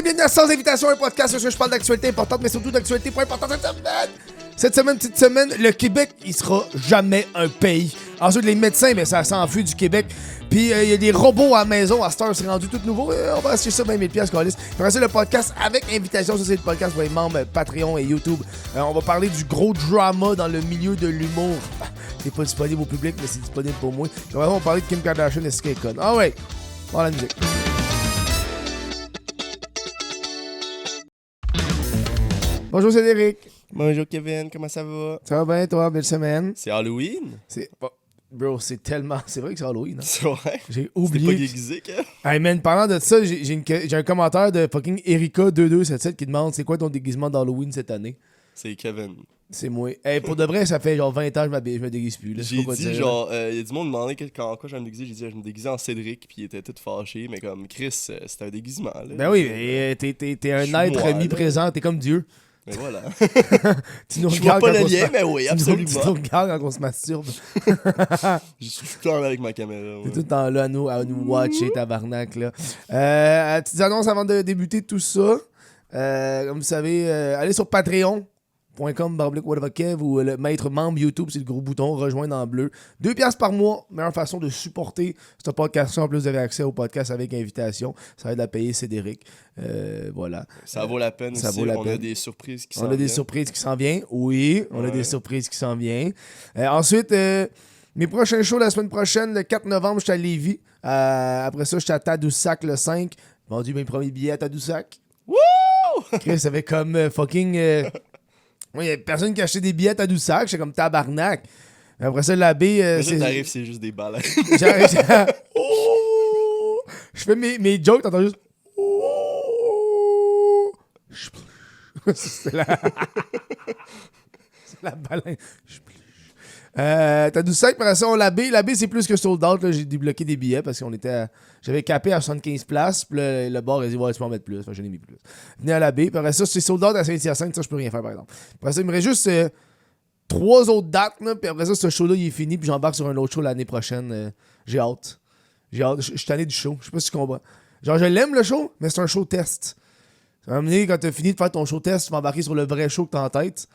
et bienvenue à Sans Invitation, un podcast où je parle d'actualité importante, mais surtout d'actualité pas importante cette semaine. Cette semaine, le Québec, il sera jamais un pays. Ensuite, les médecins, mais ça s'enfuit du Québec. Puis, il y a des robots à la maison. À cette heure, c'est rendu tout nouveau. On va acheter ça 20 000 $, câlisse. Puis, c'est le podcast avec invitation. Ça, c'est le podcast pour les membres Patreon et YouTube. On va parler du gros drama dans le milieu de l'humour. C'est pas disponible au public, mais c'est disponible pour moi. Puis, on va parler de Kim Kardashian et ce qu'elle est conne. Ah ouais, voilà la musique. Bonjour Cédric. Bonjour Kevin, comment ça va? Ça va bien toi, belle semaine? C'est Halloween? Bro, c'est tellement... C'est vrai que c'est Halloween, hein? C'est vrai? J'ai oublié... C'était pas déguisé, Kev? Hey man, parlant de ça, j'ai un commentaire de fucking Erika2277 qui demande c'est quoi ton déguisement d'Halloween cette année? C'est Kevin. C'est moi. Hey, pour de vrai, ça fait genre 20 ans que je me déguise plus. Là. J'ai dit genre, il y a du monde qui m'a demandé quoi je vais me déguiser. J'ai dit je me déguisais en Cédric, puis il était tout fâché, mais comme Chris, c'était un déguisement. Là. Ben oui, mais t'es un être omniprésent, t'es comme Dieu. Mais voilà. Tu nous Je vois regardes pas quand le lien, mais oui, absolument. Tu nous regardes quand on se masturbe. Je suis tout le temps avec ma caméra. T'es tout le temps là à nous watcher, tabarnak. Là. Petites annonces avant de débuter tout ça. Comme vous savez, allez sur patreon.com/whateverkev ou le maître membre YouTube, c'est le gros bouton, rejoindre en bleu. 2 $ par mois, meilleure façon de supporter ce podcast. En plus, vous avez accès au podcast avec invitation. Ça aide à payer Cédric. Voilà. Ça vaut la peine ça aussi. Vaut la on peine. a des surprises qui s'en On a viennent. des surprises qui s'en viennent. Oui, on a des surprises qui s'en viennent. Ensuite, mes prochains shows la semaine prochaine, le 4 novembre, je suis à Lévis. Après ça, je suis à Tadoussac le 5. Vendu mes premiers billets à Tadoussac. Wouh! Chris, ça fait comme fucking... il y a personne qui a acheté des billets à Tadoussac. J'étais comme tabarnak. Après ça, l'abbé... T'arrives, c'est juste des balles. J'arrive... Je fais mes jokes, t'entends juste... C'est la... c'est la baleine. Tadoussac, après ça, on l'abbé. L'abbé, c'est plus que sold out. Là. J'ai débloqué des billets parce qu'on était j'avais capé à 75 places. Puis le bar a dit, ouais, tu peux en mettre plus. Enfin, j'en ai mis plus. Venez à l'abbé. Puis après ça, c'est sold out à Saint-Hyacinthe. Ça, je peux rien faire, par exemple. Après ça, il me reste juste 3 autres dates. Là, puis après ça, ce show-là, il est fini. Puis j'embarque sur un autre show l'année prochaine. J'ai hâte. Je suis tanné du show. Je sais pas si tu comprends. Genre, je l'aime le show, mais c'est un show test. Ça va m'amener, quand t'as fini de faire ton show test, tu vas embarquer sur le vrai show que t'as en tête.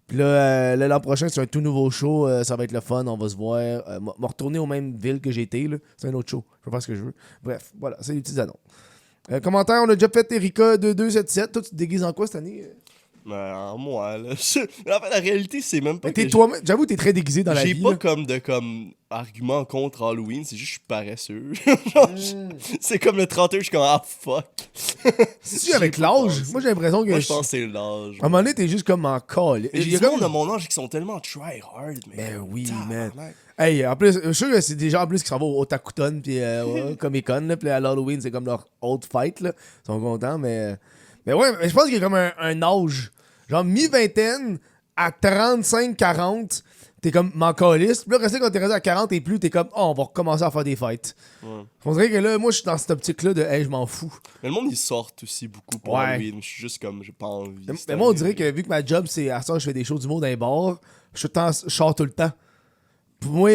Puis là, l'an prochain, c'est un tout nouveau show. Ça va être le fun. On va se voir. M'a retourner aux mêmes villes que j'ai été. Là. C'est un autre show. Je peux faire ce que je veux. Bref, voilà. C'est les petites annonces. Commentaire, on a déjà fait Erika2277. Toi, tu te déguises en quoi cette année? En moi, là. En fait, la réalité, c'est même pas. J'avoue, t'es très déguisé dans la vie. J'ai pas là. comme argument contre Halloween, c'est juste que je suis paresseux. Genre, c'est comme le 31, je suis comme ah fuck. C'est avec l'âge. Moi, j'ai l'impression que. Moi, je pense que c'est l'âge. À un moment donné, t'es juste comme en call. Il y a des gens de mon âge qui sont tellement try hard, mais. Ben oui, man. Hey, en plus, je suis sûr que c'est des gens en plus qui s'en vont au Otakuton puis Comic-Con, là, puis à l'Halloween, c'est comme leur old fight, là. Ils sont contents, mais ouais, mais je pense qu'il y a comme un âge. Genre mi-vingtaine à 35-40, t'es comme m'en calisse. Puis là, quand t'es rendu à 40 et plus, t'es comme on va recommencer à faire des fights. Ouais. On dirait que là, moi, je suis dans cette optique-là de hey, je m'en fous. Mais le monde, ils sortent aussi beaucoup pour Halloween. Je suis juste comme, j'ai pas envie. Mais moi, on dirait que vu que ma job, c'est à ça, je fais des shows d'humour dans les bars, je sors tout le temps. Pour moi,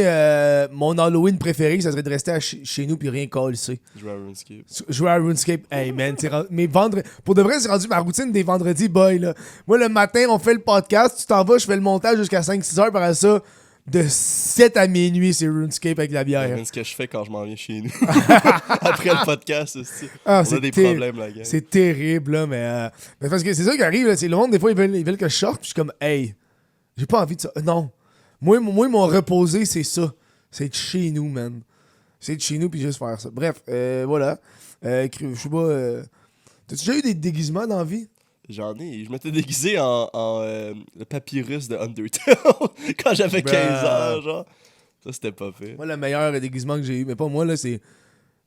mon Halloween préféré, ça serait de rester chez nous puis rien calisser. Jouer à RuneScape. Hey man, pour de vrai, c'est rendu ma routine des vendredis, boy. Là. Moi, le matin, on fait le podcast, tu t'en vas, je fais le montage jusqu'à 5-6 heures. Par ça, de 7 à minuit, c'est RuneScape avec la bière. C'est ce que je fais quand je m'en viens chez nous. Après le podcast aussi. On a des problèmes, la gang. C'est terrible, là, mais parce que c'est ça qui arrive. Là, c'est le monde, des fois, ils veulent que je sorte, puis je suis comme, hey, j'ai pas envie de ça. Non. Moi, mon reposé, c'est ça. C'est de chez nous, man. C'est de chez nous, puis juste faire ça. Bref, voilà. Je sais pas... T'as-tu déjà eu des déguisements dans la vie? J'en ai. Je m'étais déguisé en le papyrus de Undertale quand j'avais 15 ans, genre. Ça, c'était pas fait. Moi, le meilleur déguisement que j'ai eu, mais pas moi, là, c'est...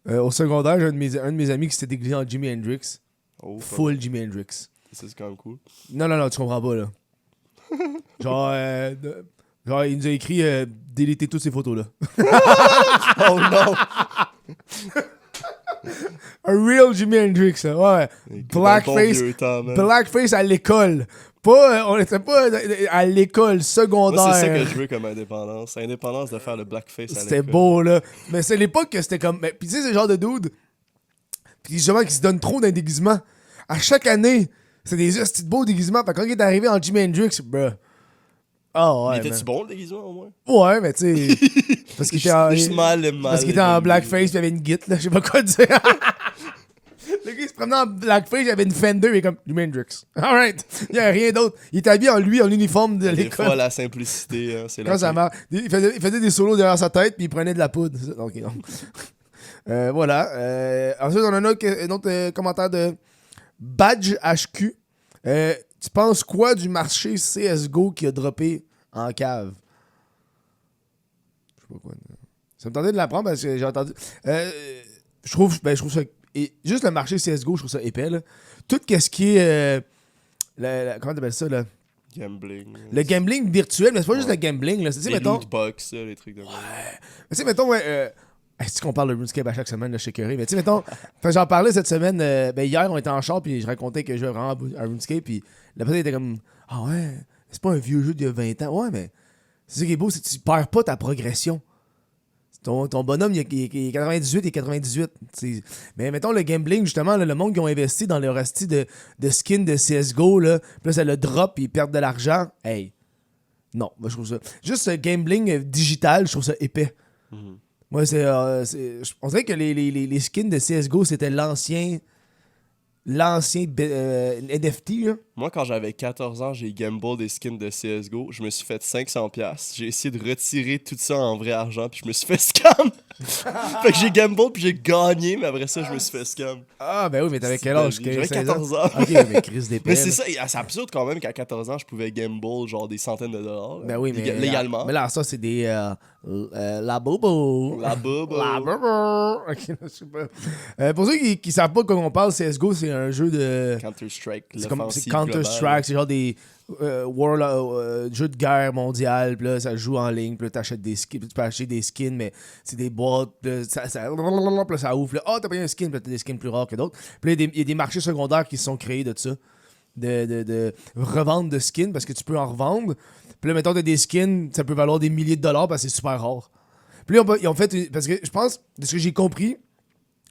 au secondaire, j'ai un de mes amis qui s'était déguisé en Jimi Hendrix. Oh, Full Jimi Hendrix. Ça, c'est quand même cool. Non, tu comprends pas, là. Genre, il nous a écrit déléter toutes ces photos-là. Oh non! Un real Jimi Hendrix, là. Ouais. Blackface à l'école. On était pas à l'école secondaire. Moi, c'est ça que je veux comme indépendance. Indépendance de faire le blackface à l'école. C'était beau, là. Mais c'est l'époque que c'était comme... Puis tu sais, c'est le genre de dude... Puis justement, qui se donne trop d'un déguisement. À chaque année, c'est des hosties de beaux déguisements. Fait que quand il est arrivé en Jimi Hendrix, bruh. Ah ouais. Mais était-tu bon le déguisement au moins? Ouais, mais tu sais. Parce qu'il était en. Juste mal. Parce qu'il était en blackface, puis il y avait une guite, là. Je sais pas quoi dire. Le gars, il se promenait en blackface, il avait une Fender, il est comme Jimi Hendrix. Alright. Il y a rien d'autre. Il était habillé en uniforme de Des l'école. fois, la simplicité, hein, c'est Quand ça marche. Il faisait des solos derrière sa tête, puis il prenait de la poudre. Ok, non. Voilà. Ensuite, on a un autre commentaire de Badge HQ. Tu penses quoi du marché CSGO qui a droppé en cave? Je sais pas quoi. Ça me tentait de l'apprendre parce que j'ai entendu. Je trouve ça. Et juste le marché CSGO, je trouve ça épais. Là. Tout ce qui est. Comment t'appelles ça, là? Gambling. Le gambling virtuel, mais c'est pas juste le gambling. Là. Les Mettons, lootbox, les trucs de... mais tu sais, mettons, est-ce qu'on parle de RuneScape à chaque semaine, là, chez Curry? Mais tu sais, mettons, j'en parlais cette semaine, hier, on était en char, puis je racontais que je jouais vraiment à RuneScape, puis la personne était comme, ah ouais, c'est pas un vieux jeu d'il y a 20 ans. Ouais, mais c'est ça qui est beau, c'est que tu perds pas ta progression. Ton bonhomme, il est 98 et 98. T'sais. Mais mettons le gambling, justement, là, le monde qui ont investi dans leur hostie de skin de CSGO, là, puis là, ça le drop, puis ils perdent de l'argent. Hey, non, moi, je trouve ça. Juste ce gambling digital, je trouve ça épais. Mhm. Moi, on dirait que les skins de CSGO, c'était l'ancien NFT, là. Moi, quand j'avais 14 ans, j'ai gamble des skins de CSGO. Je me suis fait 500$. J'ai essayé de retirer tout ça en vrai argent, puis je me suis fait scam. Fait que j'ai gamble, puis j'ai gagné, mais après ça, je me suis fait scam. Ah, ben oui, mais t'avais quel âge? J'avais 14 ans. Ok, mais crise d'épée. Mais c'est ça, c'est absurde quand même qu'à 14 ans, je pouvais gamble genre des centaines de dollars. Ben oui, mais. Légalement. Mais là, ça, c'est des. La bobo. La bobo. La bobo. Ok, je sais pas. Pour ceux qui savent pas de quoi on parle, CSGO, c'est un jeu de. Counter-Strike. C'est Counter-Strike, c'est genre des jeux de guerre mondial, puis là, ça joue en ligne, puis là, t'achètes des skins, puis tu peux acheter des skins, mais c'est des boîtes, puis là, ça ouvre, là, t'as payé un skin, puis là, t'as des skins plus rares que d'autres. Puis là, il y a des marchés secondaires qui se sont créés de ça, de revente de skins, parce que tu peux en revendre. Puis là, mettons, t'as des skins, ça peut valoir des milliers de dollars, parce que c'est super rare. Puis là, ils ont fait, parce que je pense, de ce que j'ai compris,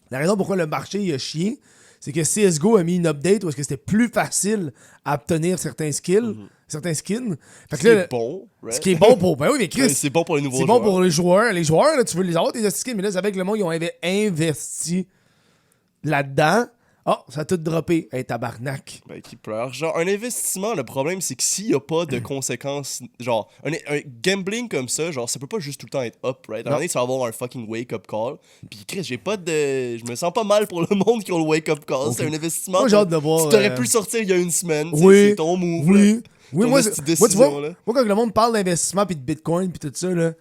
la raison pourquoi le marché il a chié, c'est que CSGO a mis une update où est-ce que c'était plus facile à obtenir certains skins. Fait que là, bon, right? Ce qui est bon pour... Ben oui, mais Chris, c'est bon pour les nouveaux c'est joueurs. bon pour les joueurs. Les joueurs, là, tu veux les avoir, tes skins, mais là, c'est avec le monde, ils ont investi là-dedans. Oh, ça a tout droppé. Hey, tabarnak. Ben, qui pleure. Genre, un investissement, le problème, c'est que s'il n'y a pas de conséquences, genre, un gambling comme ça, genre, ça peut pas juste tout le temps être up, right? À un moment donné, ça va avoir un fucking wake-up call. Puis, Chris, je me sens pas mal pour le monde qui ont le wake-up call. Okay. C'est un investissement. Moi, j'ai hâte de voir. Tu t'aurais pu le sortir il y a une semaine. Oui. C'est ton move. Oui. Là. Oui, moi, tu vois, là. moi, quand le monde parle d'investissement puis de Bitcoin puis tout ça, là,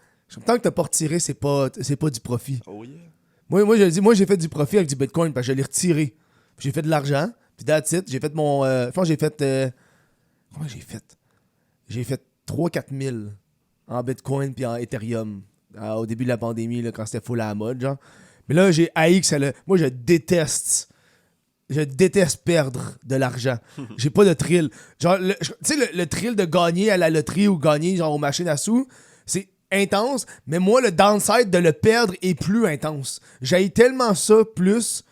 tant que t'as pas retiré, c'est pas du profit. Oh yeah. Moi, je dis, j'ai fait du profit avec du Bitcoin parce que je l'ai retiré. Puis j'ai fait de l'argent. Puis that's it. J'ai fait mon... je pense que j'ai fait... Comment j'ai fait? J'ai fait 3-4 000 en Bitcoin puis en Ethereum au début de la pandémie, là, quand c'était full à la mode, genre. Mais là, j'ai haï que ça le... Moi, je déteste perdre de l'argent. J'ai pas de thrill. Genre, tu sais, le thrill de gagner à la loterie ou gagner genre aux machines à sous, c'est intense, mais moi, le downside de le perdre est plus intense. J'haïs tellement ça plus...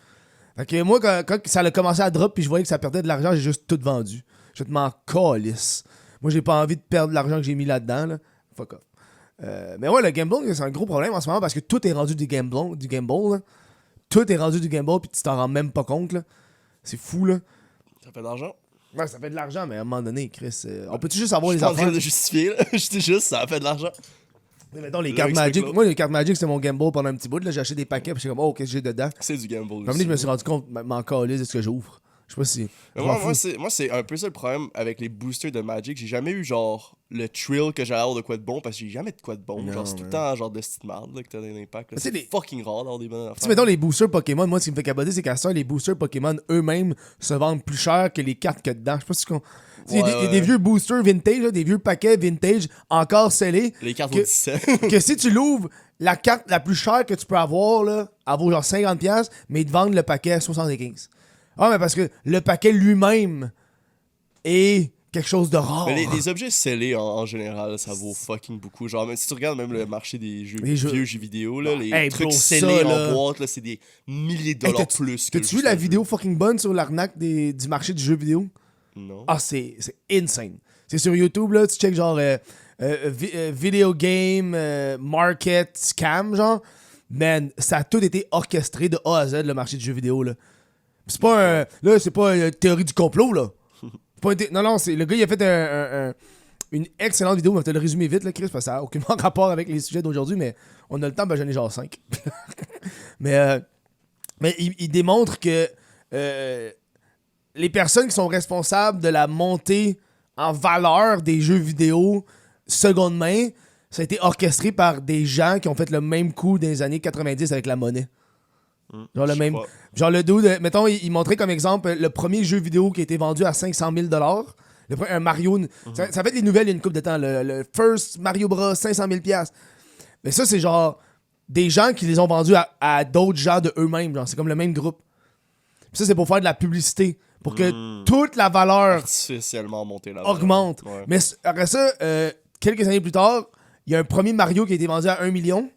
Fait que moi, quand ça a commencé à drop puis je voyais que ça perdait de l'argent, j'ai juste tout vendu. Je te m'en calisse. Moi, j'ai pas envie de perdre l'argent que j'ai mis là-dedans. Là. Fuck off. Mais ouais, le gambling, c'est un gros problème en ce moment parce que tout est rendu du gamble. Là. Tout est rendu du gamble puis tu t'en rends même pas compte. Là. C'est fou, là. Ça fait de l'argent. Ouais, ça fait de l'argent, mais à un moment donné, Chris, on peut-tu juste avoir les affaires? Je suis en train affaires? de justifier, là. Je dis juste, ça fait de l'argent. Mais mettons, les cartes Magic. Moi, les cartes Magic, c'était mon gamble pendant un petit bout. Là, j'ai acheté des paquets, puis j'étais comme, oh, qu'est-ce que j'ai dedans? C'est du gamble. Comme je me suis rendu compte, m'en calisse de ce que j'ouvre. Je sais pas si. Moi, c'est un peu ça le problème avec les boosters de Magic. J'ai jamais eu, genre, le thrill que j'allais avoir de quoi de bon, parce que j'ai jamais de quoi de bon. Non, genre, c'est tout le temps, genre, de style marde, là, que t'as des impacts. C'est fucking rare d'avoir des bonnes affaires. Tu sais, mettons, les boosters Pokémon, moi, ce qui me fait capoter, c'est qu'à ça, les boosters Pokémon eux-mêmes se vendent plus cher que les cartes que dedans. Je sais pas si tu comprends. Il y a des vieux boosters vintage, là, des vieux paquets vintage encore scellés. Les cartes vaut 17. Que si tu l'ouvres, la carte la plus chère que tu peux avoir, là, elle vaut genre 50$, mais ils te vendent le paquet à 75$. Ah, mais parce que le paquet lui-même est quelque chose de rare. Mais les objets scellés en général, ça vaut fucking beaucoup. Genre, même si tu regardes même le marché des Les jeux- vieux jeux vidéo, là, les Hey, trucs bro, scellés ça, là. en boîte, là, c'est des milliers de Hey, dollars plus que T'as-tu vu juste la un jeu. vidéo fucking bonne sur l'arnaque du marché du jeu vidéo? Non. Ah, c'est insane. C'est sur YouTube, là, tu check genre video game, market, scam, genre. Man, ça a tout été orchestré de A à Z, le marché du jeu vidéo, là. Pis c'est pas c'est pas une théorie du complot, là. C'est pas non, le gars, il a fait une excellente vidéo, mais je vais te le résumer vite, là, Chris, parce que ça n'a aucunement rapport avec les sujets d'aujourd'hui, mais on a le temps, ben j'en ai genre 5. mais il démontre que les personnes qui sont responsables de la montée en valeur des jeux vidéo seconde main, ça a été orchestré par des gens qui ont fait le même coup dans les années 90 avec la monnaie. Genre le même. Genre le dude, mettons, il montrait comme exemple le premier jeu vidéo qui a été vendu à 500 000 un Mario. Ça fait des nouvelles il y a une couple de temps. Le first Mario Bros. 500 000 mais ça, c'est genre des gens qui les ont vendus à d'autres gens de eux-mêmes. Genre, c'est comme le même groupe. Puis ça, c'est pour faire de la publicité. Pour que toute la valeur Artificiellement monter la augmente. Ouais. Mais après ça, quelques années plus tard, il y a un premier Mario qui a été vendu à 1 million.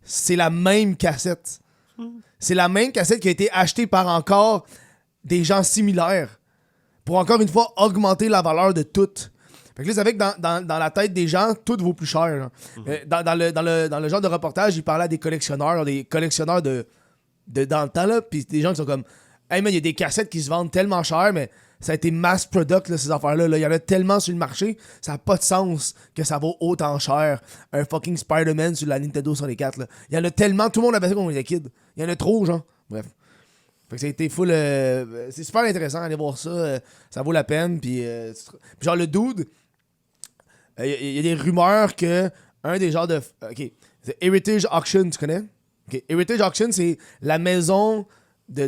C'est la même cassette. C'est la même cassette qui a été achetée par encore des gens similaires. Pour encore une fois augmenter la valeur de tout. Fait que là, ça fait que dans la tête des gens, tout vaut plus cher. Dans le genre de reportage, il parlait à des collectionneurs de dans le temps, là, puis des gens qui sont comme hey man, il y a des cassettes qui se vendent tellement cher, mais ça a été mass product, là, ces affaires-là. Il y en a tellement sur le marché, ça n'a pas de sens que ça vaut autant cher un fucking Spider-Man sur la Nintendo 64. Là. Il y en a tellement, tout le monde avait ça quand on était kid. Il y en a trop, genre. Bref. Fait que ça a été full. C'est super intéressant d'aller voir ça. Ça vaut la peine. Puis genre, le dude, il y a des rumeurs que un des genres de. Ok. The Heritage Auction, tu connais? Ok. Heritage Auction, c'est la maison de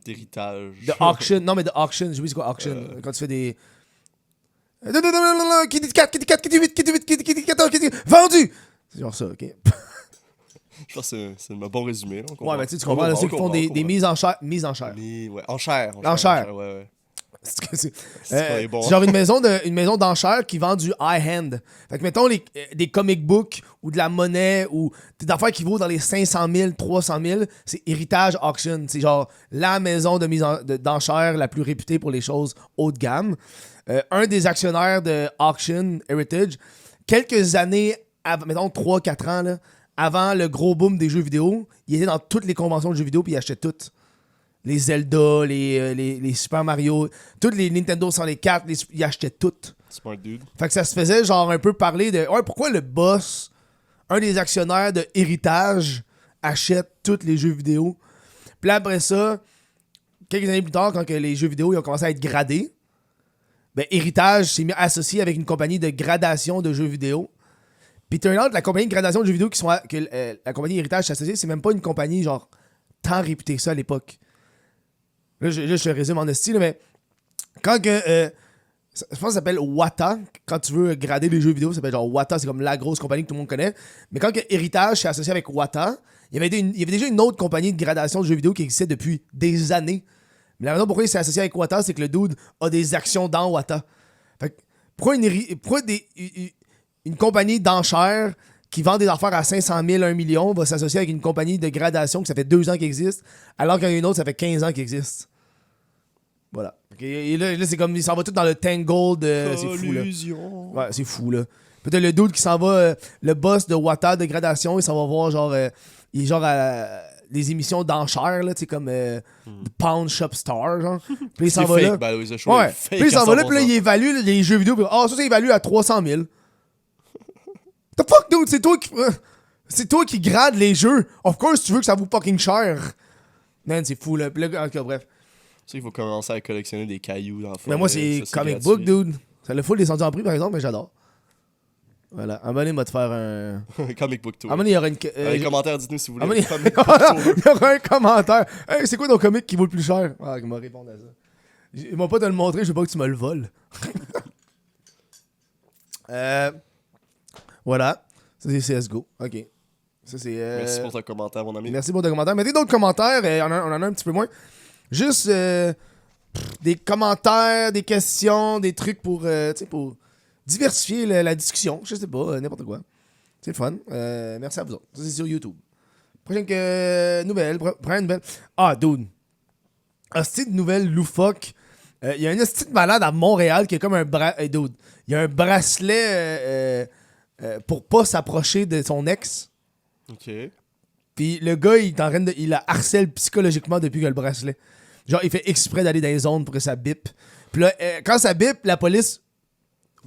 d'héritage. de auction. Non, mais de auction. J'ai oublié c'est quoi auction. Quand tu fais des. Qui dit 4, qui dit 4, qui dit 8, qui dit 8, qui dit 14, qui dit. Vendu! C'est genre ça, ok. Je pense que c'est un bon résumé. Là, Ouais, mais tu comprends, là, ceux qui font des mises en chair. Mises en chair. Ouais, en chair. En chair. Ouais. C'est genre une maison d'enchères qui vend du high-hand. Fait que mettons des comic books ou de la monnaie ou des affaires qui vaut dans les 500 000, 300 000, c'est Heritage Auction. C'est genre la maison d'enchères la plus réputée pour les choses haut de gamme. Un des actionnaires de Auction, Heritage, quelques années, mettons 3-4 ans, là, avant le gros boom des jeux vidéo, il était dans toutes les conventions de jeux vidéo puis il achetait toutes. Les Zelda, les Super Mario, toutes les Nintendo 64, ils achetaient toutes. Smart dude. Fait que ça se faisait genre un peu parler de ouais, pourquoi le boss, un des actionnaires de Héritage, achète tous les jeux vidéo. Puis après ça, quelques années plus tard, quand que les jeux vidéo ils ont commencé à être gradés, ben Héritage s'est mis associé avec une compagnie de gradation de jeux vidéo. Puis turn out, la compagnie de gradation de jeux vidéo la compagnie Héritage s'est associée, c'est même pas une compagnie genre tant réputée que ça à l'époque. Là, je te résume en esti, mais quand que. Je pense que ça s'appelle Wata. Quand tu veux grader les jeux vidéo, ça s'appelle genre Wata, c'est comme la grosse compagnie que tout le monde connaît. Mais quand que Héritage s'est associé avec Wata, il y avait déjà une autre compagnie de gradation de jeux vidéo qui existait depuis des années. Mais la raison pourquoi il s'est associé avec Wata, c'est que le dude a des actions dans Wata. Fait que pourquoi une compagnie d'enchères qui vend des affaires à 500 000, 1 million, va s'associer avec une compagnie de gradation que ça fait 2 ans qu'elle existe, alors qu'il y en a une autre, ça fait 15 ans qu'elle existe. Voilà. Et là c'est comme, il s'en va tout dans le tangle de... C'est fou, là. Ouais, c'est fou, là. Peut-être le dude qui s'en va, le boss de Wata de gradation, il s'en va voir, genre, il est genre à les émissions d'enchères, là, tu sais, comme Pound Shop Star, genre. Puis il s'en va là. Ouais. Puis il s'en va là, puis là, il évalue les jeux vidéo, puis ça, c'est évalué à 300 000. The fuck, dude, c'est toi qui grade les jeux. Of course, tu veux que ça vaut fucking cher. Man, c'est fou, là. Puis là, ok, bref. Tu sais qu'il faut commencer à collectionner des cailloux dans le fond. Mais moi, c'est comic book, dude. Ça le full descendu en prix, par exemple, mais j'adore. Voilà. À un moment donné, il va te faire un... comic book tour. À un moment donné, il y aura une... Dans les commentaires, dites-nous si vous voulez. Il y aura un commentaire. Hey, c'est quoi ton comic qui vaut le plus cher? Ah, il m'a répondu à ça. Il m'a pas te le montrer, je veux pas que tu me le voles. Voilà. Ça, c'est CSGO. OK. Ça, c'est... Merci pour ton commentaire, mon ami. Merci pour ton commentaire. Mettez d'autres commentaires. On en a un petit peu moins. Juste... des commentaires, des questions, des trucs pour, pour diversifier la discussion. Je sais pas, n'importe quoi. C'est le fun. Merci à vous autres. Ça, c'est sur YouTube. Prochaine nouvelle. Prochaine nouvelle. Ah, dude. Hostie de nouvelle loufoque. Il y a un hostie de malade à Montréal qui a comme un dude. Il y a un bracelet pour pas s'approcher de son ex. OK. Puis le gars, il la harcèle psychologiquement depuis qu'il a le bracelet. Genre, il fait exprès d'aller dans les zones pour que ça bip. Puis là, quand ça bip, la police...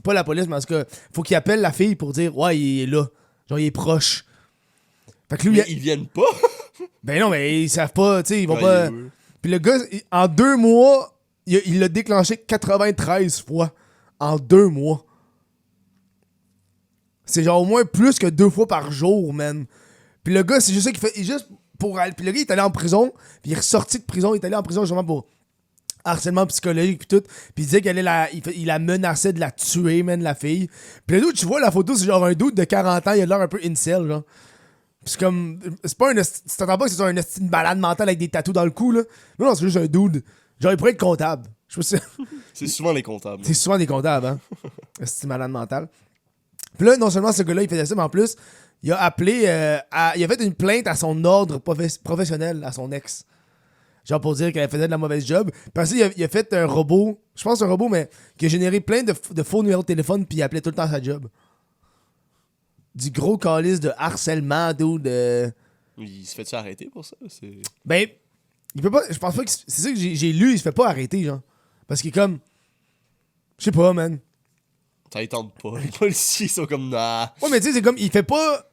Pas la police, mais en tout cas, faut qu'il appelle la fille pour dire « Ouais, il est là. » Genre, il est proche. Fait que lui... Mais ils viennent pas? Ben non, mais ils savent pas, tu sais, ils vont pas... Puis le gars, en 2 mois, il l'a déclenché 93 fois. En 2 mois. C'est genre au moins plus que 2 fois par jour, man. Puis le gars, c'est juste ça qu'il fait. Juste pour... Puis le gars, il est allé en prison. Puis il est ressorti de prison. Il est allé en prison justement pour harcèlement psychologique puis tout. Puis il disait il la menaçait de la tuer, man, la fille. Puis le dude, tu vois la photo, c'est genre un dude de 40 ans. Il a l'air un peu incel, genre. Puis c'est comme... C'est pas un... Tu t'entends pas que c'est genre une balade mentale avec des tatous dans le cou, là? Non, c'est juste un dude. Genre, il pourrait être comptable. Je sais pas si... C'est souvent les comptables. C'est souvent des comptables, hein? C'est malade mental. Puis là, non seulement ce gars-là, il faisait ça, mais en plus, il a appelé... il a fait une plainte à son ordre professionnel, à son ex. Genre pour dire qu'elle faisait de la mauvaise job. Parce qu'il a fait un robot, je pense un robot, mais qui a généré plein de faux numéros de téléphone, puis il appelait tout le temps sa job. Du gros calice de harcèlement, de... Il se fait-tu arrêter pour ça? Ben, il peut pas... Je pense pas que... C'est ça que j'ai lu, il se fait pas arrêter, genre. Parce qu'il est comme... Je sais pas, man. Ça tente pas. Les policiers sont comme... Nah. Ouais, mais tu sais, c'est comme... Il fait pas...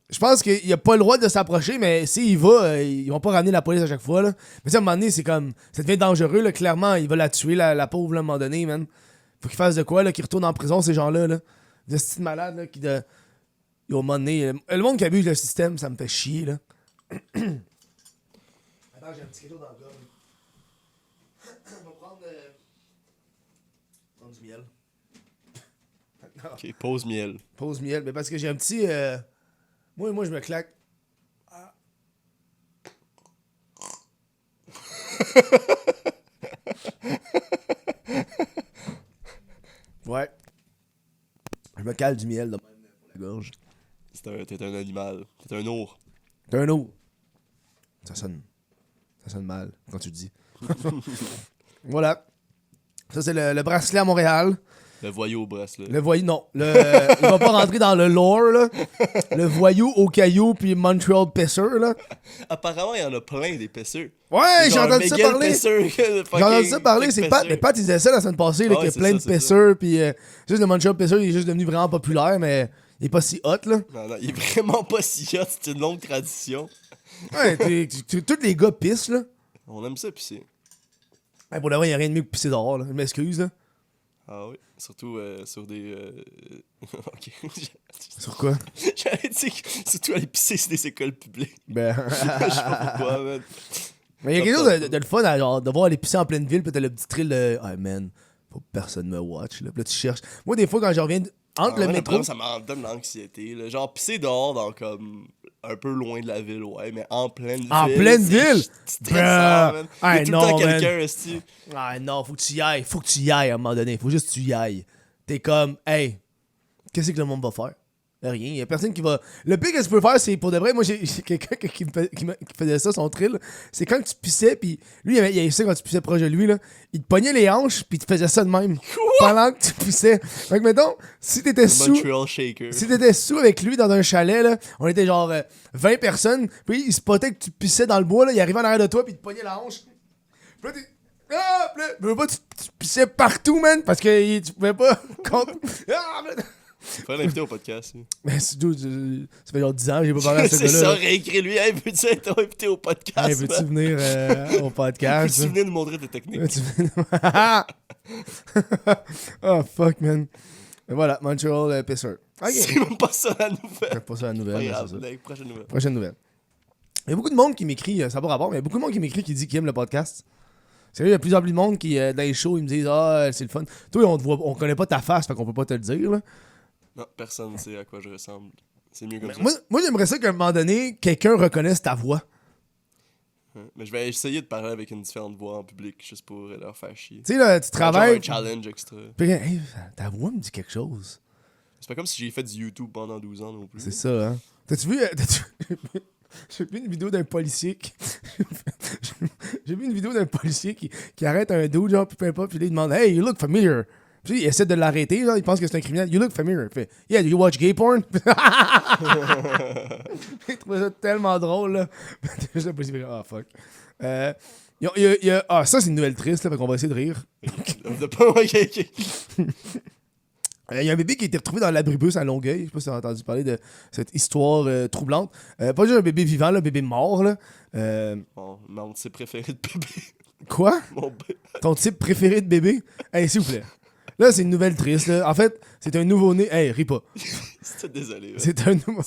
Je pense qu'il a pas le droit de s'approcher, mais s'il va, ils vont pas ramener la police à chaque fois, là. Mais tu sais, à un moment donné, c'est comme... Ça devient dangereux, là. Clairement, il va la tuer, la pauvre, là, à un moment donné, man. Faut qu'il fasse de quoi, là, qu'il retourne en prison, ces gens-là, là. Des petits malades, là, qui de... Yo, à un moment donné, le monde qui abuse le système, ça me fait chier, là. Attends, j'ai un petit quelque chose dans le gorge. On va prendre du miel. Ok, pause miel. Pause miel, mais parce que j'ai un petit... Moi, je me claque. Ah. Ouais. Je me cale du miel de même pour la gorge. T'es un animal. T'es un ours. T'es un eau. Ça sonne mal quand tu le dis. Voilà. Ça, c'est le bracelet à Montréal. Le voyou au bracelet. Le voyou, non. Il va pas rentrer dans le lore, là. Le voyou au caillou puis Montreal Pisser, là. Apparemment, il y en a plein d'épaisseurs. Ouais, j'ai entendu ça parler. J'ai entendu ça parler. C'est Pat. Mais Pat, il disait ça la semaine passée, là, qu'il y a plein de Pisser. Puis juste le Montreal Pisser, il est juste devenu vraiment populaire, mais il est pas si hot, là. Non, il est vraiment pas si hot. C'est une longue tradition. Ouais, tous les gars pissent, là. On aime ça pisser. Ouais, pour le vrai, il y a rien de mieux que pisser dehors, là. Je m'excuse, là. Ah oui, surtout sur des... Ok. Sur quoi? J'allais dire que surtout aller pisser sur des écoles publiques. Ben... Je sais pas pourquoi, man. Mais il y a quelque chose de le fun à genre, de voir aller pisser en pleine ville, puis t'as le petit thrill de ah man, faut que personne me watch. Là. Puis là, tu cherches. Moi, des fois, quand je reviens entre le métro. Ça m'en donne l'anxiété. Là. Genre, pisser dehors, dans comme un peu loin de la ville, ouais, mais en pleine ville. En pleine ville? C'est stressant, man. Il y a tout le temps man. quelqu'un, esti. Ah non, faut que tu y ailles. Faut que tu y ailles à un moment donné. Faut juste que tu y ailles. T'es comme, hey, qu'est-ce que le monde va faire? Rien. Il y a personne qui va. Le pire que tu peux faire, c'est pour de vrai. Moi, j'ai quelqu'un qui faisait ça, son thrill. C'est quand tu pissais, puis lui, il y a ça quand tu pissais proche de lui, là. Il te pognait les hanches, puis il te faisait ça de même. Pendant que tu pissais. Donc, mettons, si t'étais sous. Montreal Shaker. Si t'étais sous avec lui dans un chalet, là, on était genre 20 personnes, puis il spotait que tu pissais dans le bois, là, il arrivait en arrière de toi, puis il te pognait la hanche. Puis là, t'es. Ah! Puis là, veux pas, tu pissais partout, man, parce que tu pouvais pas. Ah! Faut l'inviter au podcast. Oui. Mais ça fait genre 10 ans que j'ai pas parlé à ce gars-là. C'est ça, réécrit lui. Hey, peux-tu être invité au podcast? Hey, veux-tu venir au podcast? Peux-tu venir nous montrer tes techniques? Oh, fuck, man. Et voilà, Montreal Pisser. Okay. C'est même pas ça la nouvelle. C'est pas ça la nouvelle. Pas grave, prochaine nouvelle. Prochaine nouvelle. Il y a beaucoup de monde qui m'écrit, ça n'a pas rapport, mais il y a beaucoup de monde qui m'écrit qui dit qu'il aime le podcast. Sérieux, il y a plusieurs de monde qui, dans les shows, ils me disent ah, c'est le fun. Toi, on connaît pas ta face, fait qu'on peut pas te le dire, là. Non, personne ne sait à quoi je ressemble. C'est mieux comme ça. Moi, j'aimerais ça qu'à un moment donné, quelqu'un reconnaisse ta voix. Mais je vais essayer de parler avec une différente voix en public, juste pour leur faire chier. Tu sais, là, tu travailles. Un challenge extra. Puis, hey, ta voix me dit quelque chose. C'est pas comme si j'ai fait du YouTube pendant 12 ans non plus. C'est ça, hein. T'as-tu vu. J'ai vu une vidéo d'un policier qui. J'ai vu une vidéo d'un policier qui arrête un dude, genre, puis peu importe, puis là, il demande Hey, you look familiar. Puis il essaie de l'arrêter, genre, il pense que c'est un criminel. You look familiar. Il fait Yeah, do you watch gay porn? Il trouvait ça tellement drôle, là. Juste le policier fait Ah, fuck. Ça, c'est une nouvelle triste, là, fait qu'on va essayer de rire. Il y a un bébé qui a été retrouvé dans l'abribus à Longueuil. Je sais pas si tu as entendu parler de cette histoire troublante. Pas juste un bébé vivant, là, un bébé mort. Là. Mon type préféré de bébé. Quoi? Ton type préféré de bébé? Hey, s'il vous plaît. Là, c'est une nouvelle triste. Là. En fait, c'est un nouveau-né. Hey, ris pas. C'était désolé. Ouais. C'est un nouveau.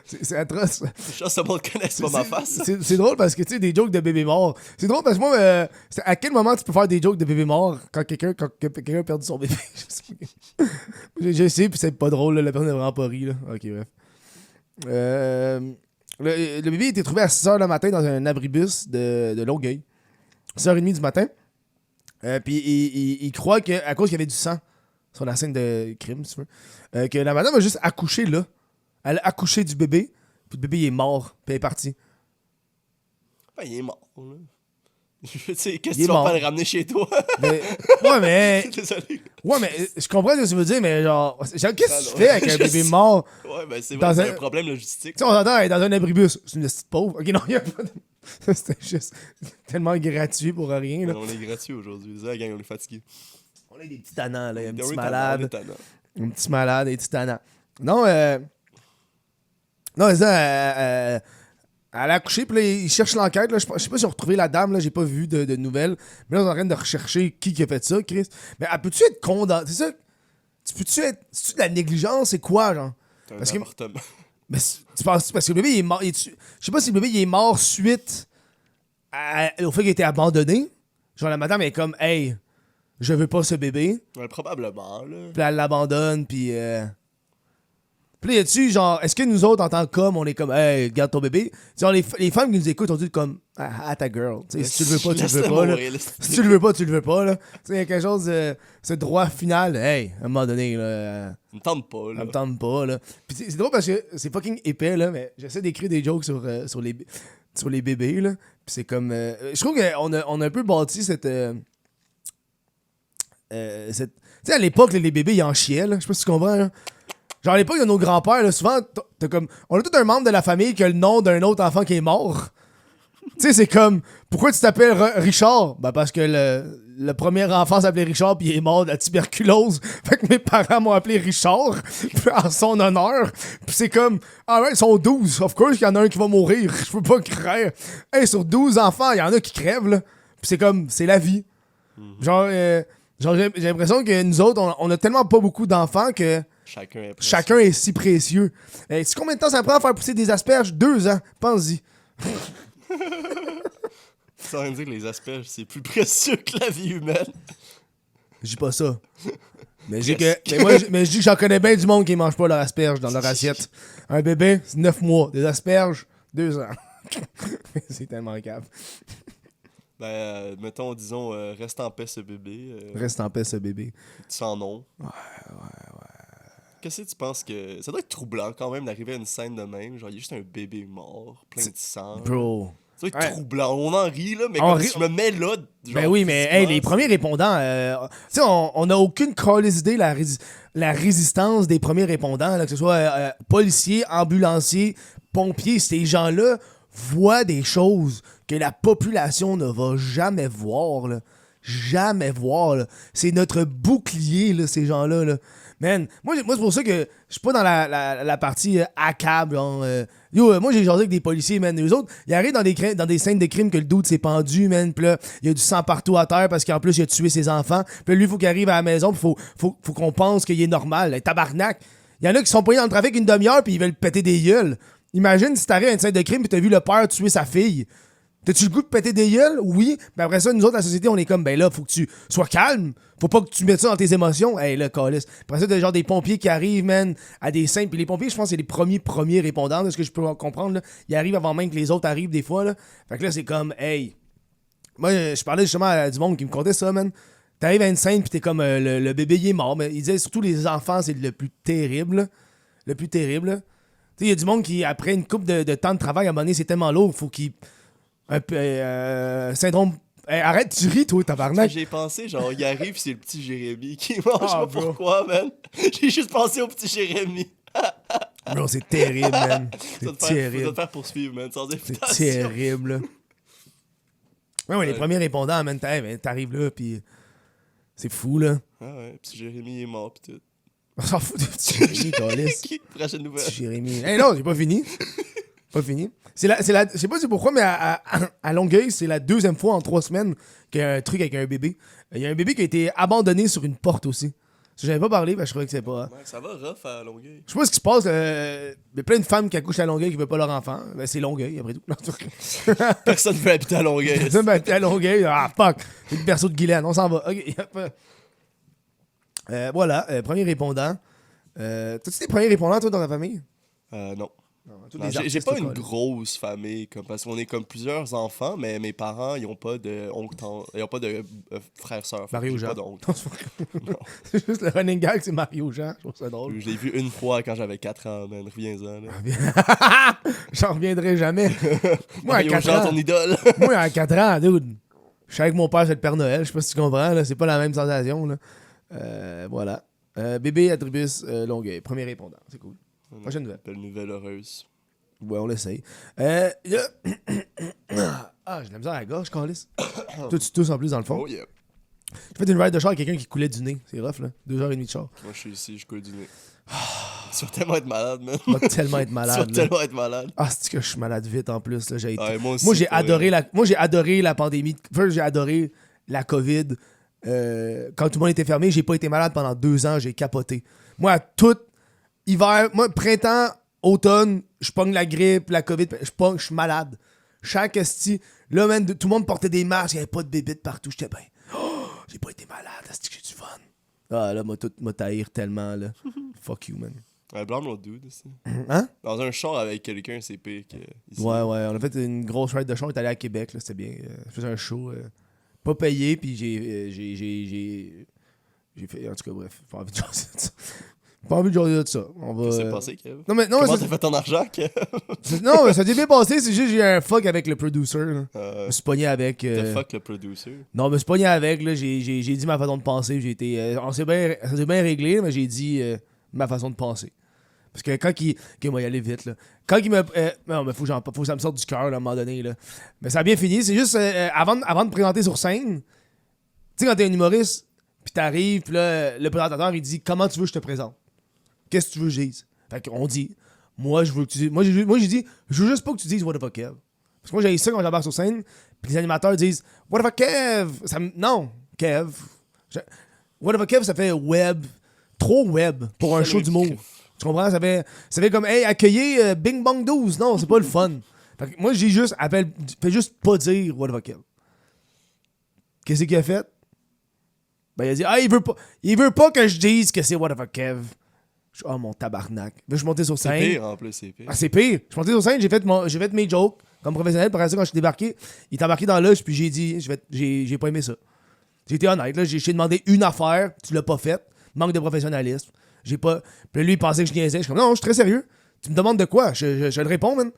C'est atroce. Je pense que le monde connaisse pas ma face. C'est drôle parce que tu sais, des jokes de bébé mort. C'est drôle parce que moi, à quel moment tu peux faire des jokes de bébé mort quand quelqu'un a perdu son bébé? Je sais, puis c'est pas drôle. Là. La personne n'est vraiment pas ri. Là. Ok, bref. Le bébé a été trouvé à 6h le matin dans un abribus de Longueuil. 6h30 du matin. Puis il croit qu'à cause qu'il y avait du sang sur la scène de crime, si tu veux, que la madame a juste accouché là. Elle a accouché du bébé, puis le bébé il est mort, puis elle est partie. Ben, il est mort, là. Tu sais, qu'est-ce que tu vas pas le ramener chez toi? Ouais, mais. Désolé. Ouais, mais je comprends ce que tu veux dire, mais genre. Qu'est-ce que tu fais avec un bébé mort? Ouais, ben c'est vrai, c'est un problème logistique. Tu sais, on entend être dans un abribus. C'est une petite pauvre. Ok, non, il y a pas de. C'était juste tellement gratuit pour rien. Là. On est gratuit aujourd'hui. La gang, on est fatigué. On est des petits tannants, là. Un On petit est malade. tannant. Un petit malade, des petits tannants. Non, non, ça, elle a accouché, puis là, ils cherchent l'enquête. Là. Je sais pas si on a retrouvé la dame, là, j'ai pas vu de nouvelles. Mais là, on est en train de rechercher qui a fait ça, Chris. Mais elle peut-tu être condamnée? C'est ça? Peux-tu être. C'est-tu de la négligence? C'est quoi, genre? C'est un parce avortement. Mais tu penses parce que le bébé il est mort. Je sais pas si le bébé il est mort suite au fait qu'il a été abandonné. Genre la madame est comme Hey, je veux pas ce bébé. Ouais, probablement, là. Puis elle l'abandonne, puis. Puis là, y a-tu, genre, est-ce que nous autres, en tant qu'hommes, on est comme, hey, garde ton bébé? Genre, les femmes qui nous écoutent, on dit comme, ah, ta girl. T'sais, si tu le veux pas, tu le veux pas. Là. Si tu le veux pas, tu le veux pas. Là. Il y a quelque chose de. Ce droit final, hey, à un moment donné, là. Ça me tente pas, là. Ça me tente pas, là. Puis c'est drôle parce que c'est fucking épais, là, mais j'essaie d'écrire des jokes sur les bébés, là. Puis c'est comme. Je trouve qu'on a un peu bâti cette. Tu sais, à l'époque, les bébés, ils en chiaient, là. Je sais pas si tu comprends, là. Genre, à l'époque de nos grands-pères, là, souvent, t'as comme. On a tout un membre de la famille qui a le nom d'un autre enfant qui est mort. Tu sais, c'est comme. Pourquoi tu t'appelles Richard? Ben, parce que le premier enfant s'appelait Richard, puis il est mort de la tuberculose. Fait que mes parents m'ont appelé Richard, en son honneur. Puis c'est comme. Ah ouais, ils sont 12. Of course, il y en a un qui va mourir. Je peux pas croire. Hey, sur 12 enfants, il y en a qui crèvent, là. Puis c'est comme. C'est la vie. Genre, j'ai l'impression que nous autres, on a tellement pas beaucoup d'enfants que. Chacun est si précieux. Tu sais combien de temps ça prend à faire pousser des asperges? 2 ans. Pense-y. Ça veut dire que les asperges, c'est plus précieux que la vie humaine. Je dis pas ça. Mais je dis que j'en connais bien du monde qui mange pas leur asperge dans leur assiette. Un bébé, c'est 9 mois. Des asperges, 2 ans. C'est tellement grave. Ben, mettons, disons, reste en paix ce bébé. Reste en paix ce bébé. Sans nom. Ouais. Qu'est-ce que tu penses que. Ça doit être troublant quand même d'arriver à une scène de même. Genre, il y a juste un bébé mort, plein de sang. Bro. Ça doit être troublant. On en rit, là, mais je me mets là. Genre, ben oui, mais hey, les premiers répondants. Tu sais, on n'a aucune calice idée la résistance des premiers répondants, là, que ce soit policiers, ambulanciers, pompiers. Ces gens-là voient des choses que la population ne va jamais voir. Là. Jamais voir. Là. C'est notre bouclier, là, ces gens-là. Là. Man, moi c'est pour ça que je suis pas dans la partie accable. Moi, j'ai jasé avec des policiers, man. Eux autres, ils arrivent dans des scènes de crime que le dude s'est pendu, man. Puis là, il y a du sang partout à terre parce qu'en plus, il a tué ses enfants. Puis là, lui, il faut qu'il arrive à la maison. Puis faut qu'on pense qu'il est normal. Là, tabarnak. Il y en a qui sont pognés dans le trafic une demi-heure puis ils veulent péter des gueules. Imagine si t'arrives à une scène de crime puis t'as vu le père tuer sa fille. T'as-tu le goût de péter des gueules? Oui. Mais après ça, nous autres, la société, on est comme, ben là, faut que tu sois calme. Faut pas que tu mettes ça dans tes émotions. Hey, là, câlisse. Après ça, t'as genre des pompiers qui arrivent, man, à des scènes. Puis les pompiers, je pense, c'est les premiers répondants, de ce que je peux comprendre, là. Ils arrivent avant même que les autres arrivent, des fois, là. Fait que là, c'est comme, hey. Moi, je parlais justement à du monde qui me contait ça, man. T'arrives à une scène, puis t'es comme, le bébé, il est mort. Mais il disait, surtout les enfants, c'est le plus terrible, là. Le plus terrible, là. Tu sais, il y a du monde qui, après une couple de temps de travail, à un moment donné, c'est tellement lourd, faut qu'il. Un peu. Syndrome. Hey, arrête, tu ris, toi, tabarnak. J'ai pensé, genre, il arrive, c'est le petit Jérémy qui mange. Je sais pas bro. pourquoi, man. J'ai juste pensé au petit Jérémy. Bro, c'est terrible, man. Ça C'est te terrible. faire poursuivre, man, sans C'est invitation. terrible, là. Ouais, les premiers répondants, man, t'arrives là, pis. C'est fou, là. Ah ouais, petit Jérémy est mort, pis tout. On s'en fout de petit Jérémy, câlisse. Prochaine nouvelle. Petit Jérémy. Hey, non, j'ai pas fini. Pas fini. Je sais pas c'est pourquoi, mais à Longueuil, c'est la deuxième fois en 3 semaines qu'il y a un truc avec un bébé. Il y a un bébé qui a été abandonné sur une porte aussi. J'avais pas parlé, parce que je croyais que c'est pas. Ouais, ça va rough à Longueuil. Je sais pas ce qui se passe. Il y a plein de femmes qui accouchent à Longueuil qui veulent pas leur enfant. Ben, c'est Longueuil, après tout. Personne veut habiter à Longueuil. Personne veut habiter à Longueuil. Ah, fuck. C'est le berceau de Guylaine. On s'en va. OK. Voilà, premier répondant. T'as-tu des premiers répondants, toi, dans ta famille? Non. Tous Non, les j'ai artistes, pas une quoi, là. grosse famille, comme, parce qu'on est comme plusieurs enfants, mais mes parents, ils ont pas de oncle, ils ont pas de frères, sœurs. Mario J'ai Jean. pas d'oncle. Non. C'est juste le running gag, c'est Mario Jean. Je trouve ça drôle. Je l'ai vu une fois quand j'avais 4 ans, man. Reviens-en, là. J'en reviendrai jamais. Moi, à Mario 4 Jean, ans. ton idole. Moi, à 4 ans, dude. Je savais que mon père, c'est le Père Noël. Je sais pas si tu comprends, là. C'est pas la même sensation, là. Voilà. Bébé Atribus Longueuil. Premier répondant. C'est cool. Prochaine nouvelle. Belle nouvelle heureuse. Ouais, on l'essaye. Ah, j'ai de la misère à la gorge, Carlis. Toi, tu tousses en plus dans le fond. Oh yeah. J'ai fait une ride de char avec quelqu'un qui coulait du nez. C'est rough, là. 2h30 de char. Moi, je suis ici, je coule du nez. Tu vas tellement être malade, man. On va tellement être Tu vas malade. là. tellement être malade. Ah, c'est que je suis malade vite en plus. Là. Ouais, moi aussi, Moi, j'ai pour adoré vrai. j'ai adoré la pandémie. Enfin, j'ai adoré la COVID. Quand tout le monde était fermé, j'ai pas été malade pendant 2 ans. J'ai capoté. Moi, à tout hiver, moi, printemps, automne, je pogne la grippe, la COVID, je suis malade. Chaque esti. Là, man, tout le monde portait des masques, il n'y avait pas de bébites partout. J'étais bien. Oh, j'ai pas été malade, esti que j'ai du fun. Ah, là, m'a taïr tellement, là. Fuck you, man. Ouais, blâme l'autre dude, aussi. Hein? Dans un char avec quelqu'un, c'est pire que ici. Ouais, on a fait une grosse ride de char, on est allé à Québec, là, c'était bien. Je faisais un show, pas payé, puis j'ai fait, en tout cas, bref, pas envie de jaser de ça. Pas envie de jaser de ça. On va... Qu'est-ce qui s'est passé, Kev? Non, mais, Comment t'as fait ton argent, Kev? non, mais ça s'est bien passé, c'est juste que j'ai eu un fuck avec le producer, là. Je me suis pogné avec... The fuck le producer. Non, mais je me suis pogné avec, là, j'ai dit ma façon de penser, j'ai été... ça s'est bien réglé, mais j'ai dit ma façon de penser. Parce que quand il... Ok, moi, y aller vite, là. Quand il me... non, mais faut que ça me sorte du cœur, là, à un moment donné, là. Mais ça a bien fini, c'est juste, avant de présenter sur scène, tu sais, quand t'es un humoriste, puis t'arrives, puis là, le présentateur, il dit « Comment tu veux que je te présente? Qu'est-ce que tu veux que je dise? » Fait qu'on dit « Moi, je veux que tu dises... » Moi, j'ai dit « Je veux juste pas que tu dises « What the fuck, Kev? » Parce que moi, j'ai ça quand j'embarque sur scène, puis les animateurs disent « What the fuck, Kev? » Non, Kev. What the fuck, Kev, ça fait web. Trop web pour un show d'humour. Tu comprends? Ça fait comme « Hey, accueillez Bing Bong 12. » Non, c'est pas le fun. Fait que moi, j'ai juste... Fais juste pas dire « What the fuck, Kev? » Qu'est-ce qu'il a fait? Ben, il a dit, ah, il veut pas que je dise que c'est What the fuck, Kev. Oh, mon tabarnak. Là, je suis monté sur C'est scène. pire, en plus, c'est pire. Ah, c'est pire. Je suis monté sur scène, j'ai fait mes jokes comme professionnel. Par exemple, quand je suis débarqué, il est embarqué dans l'âge, puis j'ai dit, j'ai pas aimé ça. J'ai été honnête, là. J'ai demandé une affaire, tu l'as pas faite. Manque de professionnalisme. J'ai pas. Puis lui, il pensait que je niaisais. Je suis comme, non, je suis très sérieux. Tu me demandes de quoi? Je le réponds, man.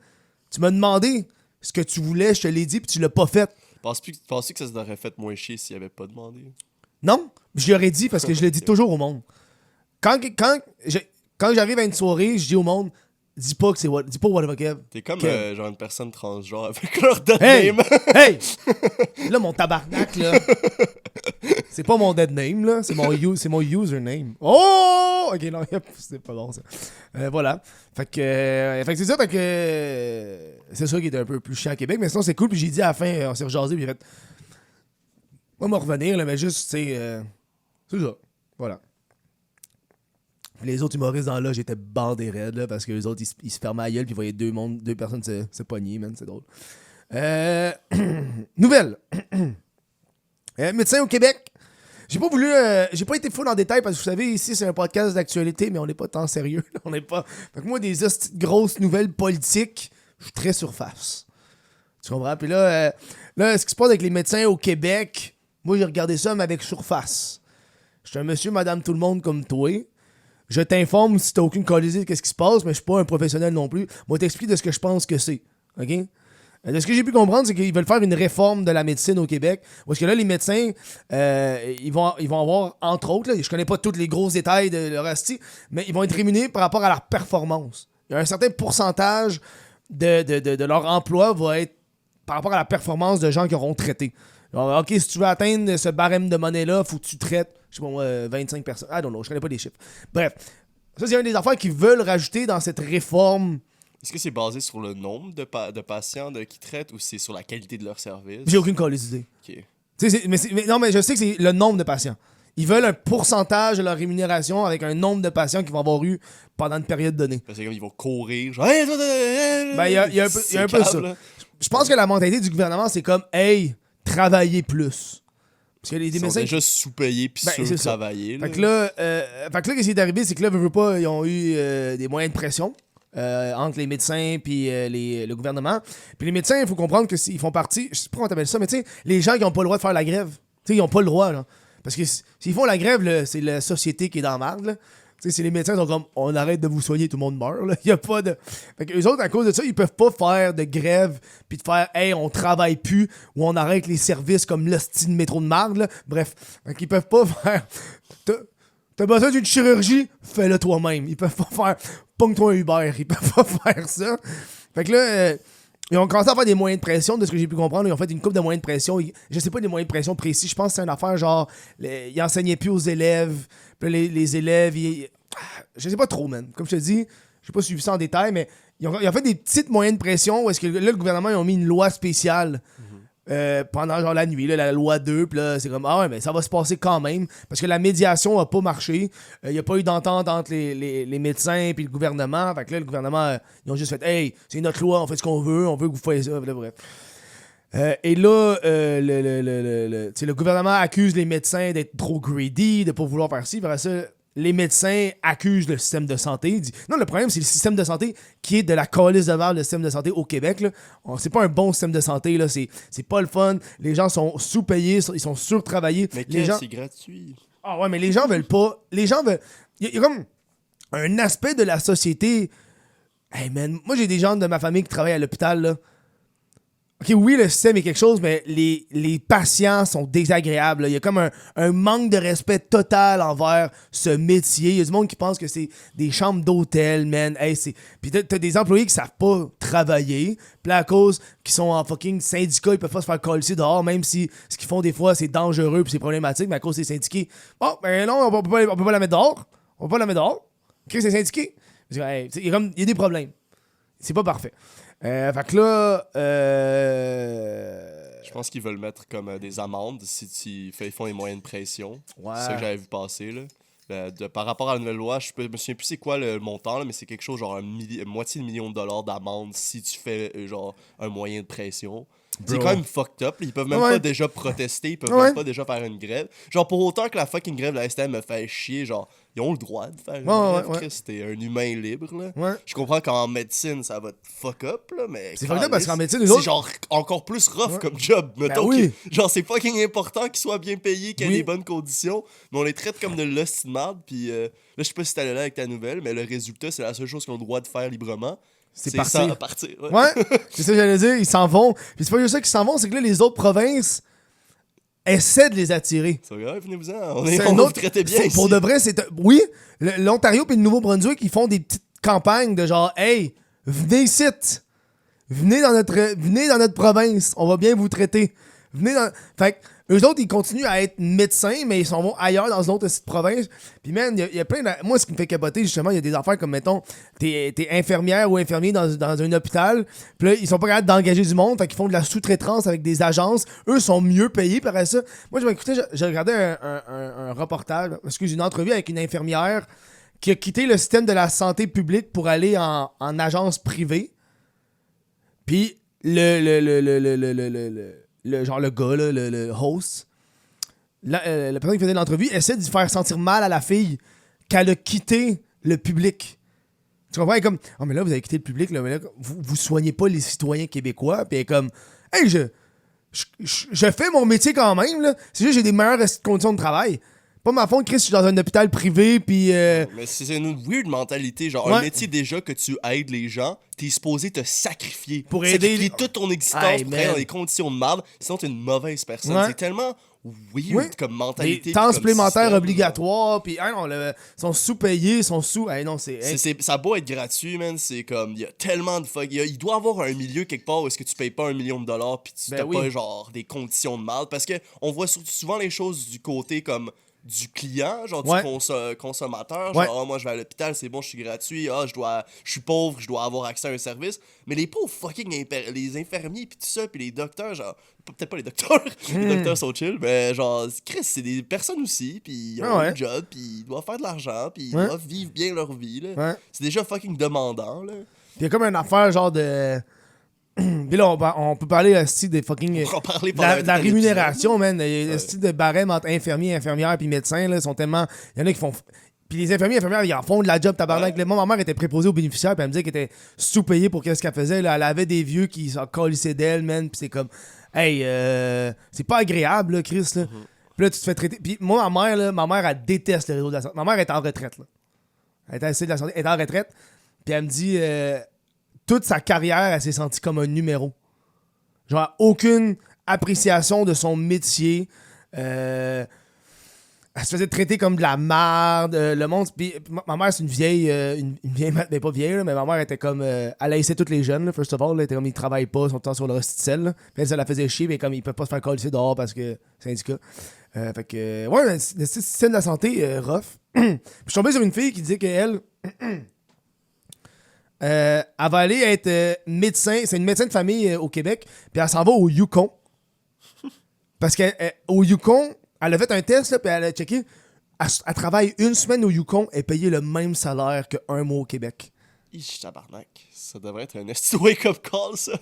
Tu m'as demandé ce que tu voulais, je te l'ai dit, puis tu l'as pas fait. Penses-tu que ça t'aurait fait moins chier s'il avait pas demandé? Non, je lui aurais dit parce que je le dis toujours au monde. Quand j'arrive à une soirée, je dis au monde, dis pas what the fuck, Kev. T'es comme Kev. genre une personne transgenre avec leur dead Hey! name. Hey! Là, mon tabarnak, là. C'est pas mon dead name, là. C'est mon username. Oh! Ok, non, c'est pas bon, ça. Voilà. Fait que c'est ça, fait que c'est ça qui était un peu plus chiant à Québec, mais sinon, c'est cool. Puis j'ai dit à la fin, on s'est rejasé, puis j'ai fait, on va me revenir, là, mais juste, tu sais, c'est ça. Voilà. Puis les autres humoristes dans là, j'étais bandé raide, là, parce que les autres, ils se fermaient la gueule, puis ils voyaient deux personnes se pogner, man, c'est drôle. Nouvelle. Médecin au Québec. J'ai pas été full en détail parce que vous savez, ici, c'est un podcast d'actualité, mais on n'est pas tant sérieux. On n'est pas. Fait que moi, des grosses nouvelles politiques, je suis très surface. Tu comprends? Puis là, ce qui se passe avec les médecins au Québec, moi, j'ai regardé ça, mais avec surface. Je suis un monsieur, madame, tout le monde comme toi. Je t'informe si t'as aucune collision de ce qui se passe, mais je suis pas un professionnel non plus. Moi, t'explique de ce que je pense que c'est. OK? De ce que j'ai pu comprendre, c'est qu'ils veulent faire une réforme de la médecine au Québec. Parce que là, les médecins, ils vont avoir, entre autres, là, je connais pas tous les gros détails de leur asti, mais ils vont être rémunérés par rapport à leur performance. Il y a un certain pourcentage de leur emploi va être par rapport à la performance de gens qui auront traité. Alors, OK, si tu veux atteindre ce barème de monnaie-là, faut que tu traites, je sais pas moi, 25 personnes. Ah non, je connais pas les chiffres. Bref, ça, c'est une des affaires qu'ils veulent rajouter dans cette réforme. Est-ce que c'est basé sur le nombre de patients qui traitent ou c'est sur la qualité de leur service? J'ai aucune idée. OK. Mais je sais que c'est le nombre de patients. Ils veulent un pourcentage de leur rémunération avec un nombre de patients qu'ils vont avoir eu pendant une période donnée. Parce que comme ils vont courir, genre... Hey, il y a un peu ça. Je pense que la mentalité du gouvernement, c'est comme, hey, travaillez plus. Parce que les médecins sont déjà sous-payés puis sur-travaillés. Fait que là, qu'est-ce qui est arrivé, c'est que là, veux pas, ils ont eu des moyens de pression. Entre les médecins puis le gouvernement. Puis les médecins, il faut comprendre qu'ils font partie, je sais pas comment t'appelles ça, mais tu sais, les gens qui n'ont pas le droit de faire la grève, tu sais, ils n'ont pas le droit, là. Parce que s'ils font la grève, là, c'est la société qui est dans la merde, là. Tu sais, c'est les médecins qui sont comme, on arrête de vous soigner, tout le monde meurt, là. Il y a pas de... Fait que eux autres, à cause de ça, ils peuvent pas faire de grève puis de faire, hey, on travaille plus ou on arrête les services comme l'hostie de métro de merde, là. Bref. Fait qu'ils peuvent pas faire... T'as besoin d'une chirurgie? Fais-le toi-même. Ils peuvent pas faire... Pogne-toi un Uber. Ils peuvent pas faire ça. Fait que là, ils ont commencé à faire des moyens de pression, de ce que j'ai pu comprendre. Ils ont fait une couple de moyens de pression. Je sais pas des moyens de pression précis. Je pense que c'est une affaire genre... Ils enseignaient plus aux élèves. Puis là, les élèves... Je sais pas trop, man. Comme je te dis, j'ai pas suivi ça en détail, mais ils ont fait des petites moyens de pression où est-ce que là, le gouvernement, ils ont mis une loi spéciale... pendant genre la nuit, là, la loi 2, puis là, c'est comme, ah ouais, mais ça va se passer quand même, parce que la médiation a pas marché, il n'y a pas eu d'entente entre les médecins et le gouvernement, fait que là, le gouvernement, ils ont juste fait, hey, c'est notre loi, on fait ce qu'on veut, on veut que vous fassiez ça, bref. Et là, le gouvernement accuse les médecins d'être trop greedy, de pas vouloir faire ci, après ça, les médecins accusent le système de santé. Ils disent, non, le problème, c'est le système de santé qui est de la calice de merde, le système de santé au Québec. Là. C'est pas un bon système de santé. Là. C'est pas le fun. Les gens sont sous-payés, ils sont surtravaillés. Mais c'est gratuit. Ah ouais, mais les gens veulent pas. Les gens veulent. Il y a comme un aspect de la société. Hey man, moi j'ai des gens de ma famille qui travaillent à l'hôpital, là. Ok, oui, le système est quelque chose, mais les patients sont désagréables. Là. Il y a comme un manque de respect total envers ce métier. Il y a du monde qui pense que c'est des chambres d'hôtel, man. Hey, puis t'as des employés qui savent pas travailler. Puis là, à cause qu'ils sont en fucking syndicat, ils peuvent pas se faire coller même si ce qu'ils font des fois, c'est dangereux puis c'est problématique, mais à cause des syndiqués. Bon, ben non, on peut pas la mettre dehors. On peut pas la mettre dehors. Qu'est-ce que c'est syndiqué? Hey, il y a des problèmes. C'est pas parfait. Fait que là, je pense qu'ils veulent mettre comme des amendes si ils font les moyens de pression. Ouais. C'est ça que j'avais vu passer, là. Par rapport à la nouvelle loi, je me souviens plus c'est quoi le montant, là, mais c'est quelque chose genre moitié de million de dollars d'amende si tu fais genre un moyen de pression. C'est quand même fucked up. Ils peuvent même pas déjà protester, ils peuvent même pas déjà faire une grève. Genre, pour autant que la fucking grève de la STM me fait chier, genre, ils ont le droit de faire une grève. Chris, t'es un humain libre, là. Ouais. Je comprends qu'en médecine, ça va te fuck up, là, mais... C'est fucked up parce qu'en médecine, les autres... C'est genre encore plus rough comme job. Mettons genre, c'est fucking important qu'ils soient bien payés, qu'ils aient des bonnes conditions, mais on les traite comme de l'hostie de merde, puis là, je sais pas si t'allais là avec ta nouvelle, mais le résultat, c'est la seule chose qu'ils ont le droit de faire librement. C'est partir. Ouais, c'est ça que j'allais dire, ils s'en vont. Puis c'est pas juste ça qu'ils s'en vont, c'est que là, les autres provinces essaient de les attirer. C'est vrai, venez-vous-en. On vous traitait bien ici. Pour de vrai, oui, l'Ontario et le Nouveau-Brunswick, ils font des petites campagnes de genre, hey, venez ici. Venez dans notre province. On va bien vous traiter. Fait que eux autres, ils continuent à être médecins, mais ils s'en vont ailleurs dans une autre province. Puis, man, il y a plein de... Moi, ce qui me fait capoter, justement, il y a des affaires comme, mettons, t'es infirmière ou infirmier dans un hôpital, puis là, ils sont pas capables d'engager du monde, fait qu'ils font de la sous-traitance avec des agences. Eux sont mieux payés par ça. Moi, j'ai regardé un reportage, une entrevue avec une infirmière qui a quitté le système de la santé publique pour aller en agence privée. Puis, genre le gars, là, le host, la personne qui faisait l'entrevue essaie de faire sentir mal à la fille qu'elle a quitté le public. Tu comprends? Elle est comme, oh, mais là, vous avez quitté le public, là, mais là, vous soignez pas les citoyens québécois. Puis elle est comme, hey, je fais mon métier quand même, là. C'est juste que j'ai des meilleures conditions de travail. Pas ma faute, Chris, je suis dans un hôpital privé, puis... Mais c'est une weird mentalité. Genre, un métier déjà que tu aides les gens, t'es supposé te sacrifier. Pour aider... Sacrifier toute ton existence pour être dans des conditions de merde, sinon t'es une mauvaise personne. Ouais. C'est tellement weird comme mentalité. Des temps supplémentaires système, obligatoires, puis sont sous-payés, sont sous... non, c'est... Ça a beau être gratuit, man, c'est comme, il y a tellement de fuck... Il doit y avoir un milieu quelque part où est-ce que tu payes pas $1 million puis tu t'as pas, genre, des conditions de merde. Parce que on voit souvent les choses du côté comme... du client, genre du consommateur, genre moi je vais à l'hôpital, c'est bon, je suis gratuit, je suis pauvre, je dois avoir accès à un service, mais les pauvres fucking les infirmiers puis tout ça, puis les docteurs, genre peut-être pas les docteurs, les docteurs sont chill, mais genre Chris, c'est des personnes aussi, puis ils ont un job, puis ils doivent faire de l'argent, puis ils doivent vivre bien leur vie là. C'est déjà fucking demandant là. Il y a comme une affaire genre de... Puis là, on peut parler aussi des fucking... la rémunération, man. Il y a un style de barème entre infirmiers, infirmières puis médecins, là, sont tellement... Il y en a qui font... Puis les infirmiers et infirmières, ils en font de la job tabarnak. Moi, ma mère était préposée aux bénéficiaires, puis elle me disait qu'elle était sous-payée pour qu'est-ce qu'elle faisait. Là, elle avait des vieux qui s'en colissaient d'elle, man. Puis c'est comme... Hey, c'est pas agréable, là, Chris, là. Puis là, tu te fais traiter... Puis moi, ma mère, elle déteste le réseau de la santé. Ma mère est en retraite, là. Elle est de la santé, elle est en retraite. Puis elle me dit... toute sa carrière, elle s'est sentie comme un numéro. Genre, aucune appréciation de son métier. Elle se faisait traiter comme de la merde. Le monde... Puis, ma mère, c'est une vieille... une vieille... Mais pas vieille, là, mais ma mère était comme... elle haïssait tous les jeunes, là, first of all. Là, elle était comme, ils travaillent pas, ils sont tout le temps sur le hostie de sel. Puis elle, ça la faisait chier, mais comme, ils peuvent pas se faire coller dehors parce que syndicat. Fait que... Ouais, le système de la santé, rough. Puis je suis tombé sur une fille qui disait qu'elle... elle va aller être médecin. C'est une médecin de famille au Québec. Puis elle s'en va au Yukon. Parce qu'au Yukon, elle a fait un test, là, puis elle a checké. Elle travaille une semaine au Yukon et payée le même salaire qu'un mois au Québec. Tabarnak. Ça devrait être un wake-up call, ça.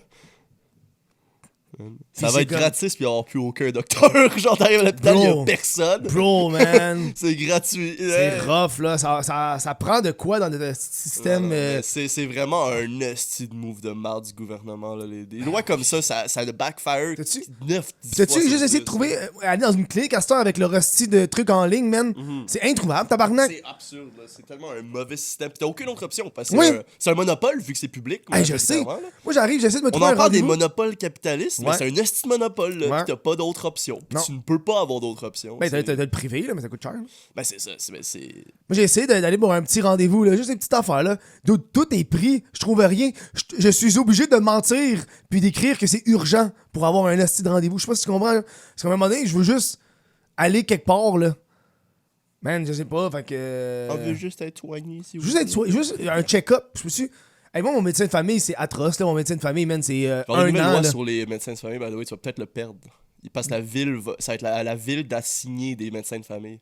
Ça va être gratis, puis il n'y aura plus aucun docteur. Genre, t'arrives à l'hôpital, il n'y a personne. Bro, man. C'est gratuit. C'est rough, là. Ça prend de quoi dans notre système. C'est vraiment un esti de move de marde du gouvernement. Là. Les lois comme ça a de backfire. T'as-tu juste essayé de trouver, aller dans une clinique à ce temps avec le resti de trucs en ligne, man? C'est introuvable, tabarnak. C'est absurde, là. C'est tellement un mauvais système. Puis t'as aucune autre option, parce que c'est un monopole, vu que c'est public. Je sais. Moi, j'arrive, j'essaie de me trouver un rendez-vous. On en parle des monopoles capitalistes, mais c'est un esti de monopole, là. Puis t'as pas d'autre option. Non. Tu ne peux pas avoir d'autre option. Ben, t'as le privé, là, mais ça coûte cher. Ben, c'est ça. Moi, j'ai essayé d'aller pour un petit rendez-vous, là. Juste des petites affaires, là. Tout est pris. Je trouve rien. Je suis obligé de mentir puis d'écrire que c'est urgent pour avoir un esti de rendez-vous. Je sais pas si tu comprends, là. Parce qu'à un moment donné, je veux juste aller quelque part, là. Man, je sais pas, fait que... On veut juste être soigné, si vous Juste un check-up. Je me suis... Hey, moi, mon médecin de famille, c'est atroce, là. Mon médecin de famille, man, c'est un an, loi là. sur les médecins de famille, by the way, tu vas peut-être le perdre. Parce que la ville, ça va être la ville d'assigner des médecins de famille.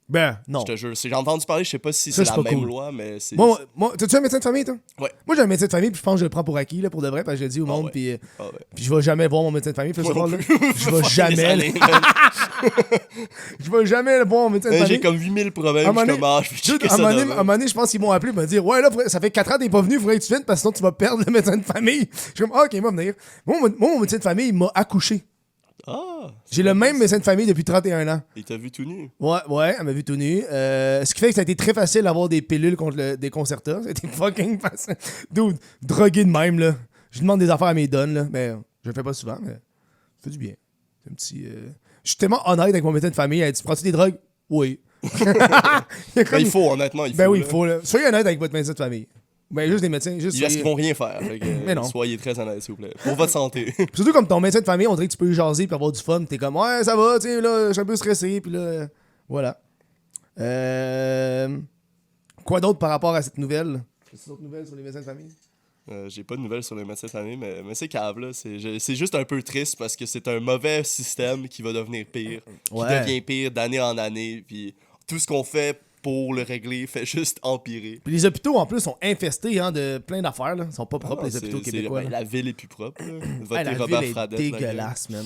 Ben, non. Je te jure. J'ai entendu parler, je sais pas si c'est la même loi, mais c'est... Moi, t'as-tu un médecin de famille, toi? Ouais. Moi, j'ai un médecin de famille, puis je pense que je le prends pour acquis, là, pour de vrai, parce que je le dis au monde, puis je vais jamais voir mon médecin de famille. Je vais jamais... Je vais jamais voir mon médecin de famille. J'ai comme 8000 problèmes, je te marche, à un moment donné, je pense qu'ils m'ont appelé, ils m'ont dit, ouais, là, ça fait 4 ans que t'es pas venu, il faudrait que tu viennes, parce que sinon tu vas perdre le médecin de famille. Je suis comme, ok, moi, venir. Moi, mon médecin de famille, il m'a accouché. J'ai le même médecin de famille depuis 31 ans. Il t'a vu tout nu? Ouais, elle m'a vu tout nu. Ce qui fait que ça a été très facile d'avoir des pilules contre le déconcertant. C'était fucking facile. Dude, drogué de même, là. Je demande des affaires à mes donnes, là. Mais je le fais pas souvent, mais ça fait du bien. C'est un petit... Je suis tellement honnête avec mon médecin de famille. Elle dit, tu prends-tu des drogues? Oui. Il faut, honnêtement, il faut. Ben oui, il faut, là. Soyez honnête avec votre médecin de famille. Ben, juste des médecins. Juste parce qu'ils vont rien faire. Mais non. Soyez très honnête, s'il vous plaît. Pour votre santé. Surtout comme ton médecin de famille, on dirait que tu peux y jaser puis avoir du fun. T'es comme, ouais, ça va, tu sais, là, je suis un peu stressé. Puis là, voilà. Quoi d'autre par rapport à cette nouvelle? As-tu d'autres nouvelles sur les médecins de famille? J'ai pas de nouvelles sur les médecins de famille, mais c'est cave, là. C'est juste un peu triste parce que c'est un mauvais système qui va devenir pire. Qui devient pire d'année en année. Puis tout ce qu'on fait pour le régler fait juste empirer. Puis les hôpitaux, en plus, sont infestés de plein d'affaires. Là. Ils sont pas propres, les hôpitaux québécois. La ville est plus propre. Hey, la ville est dégueulasse, man.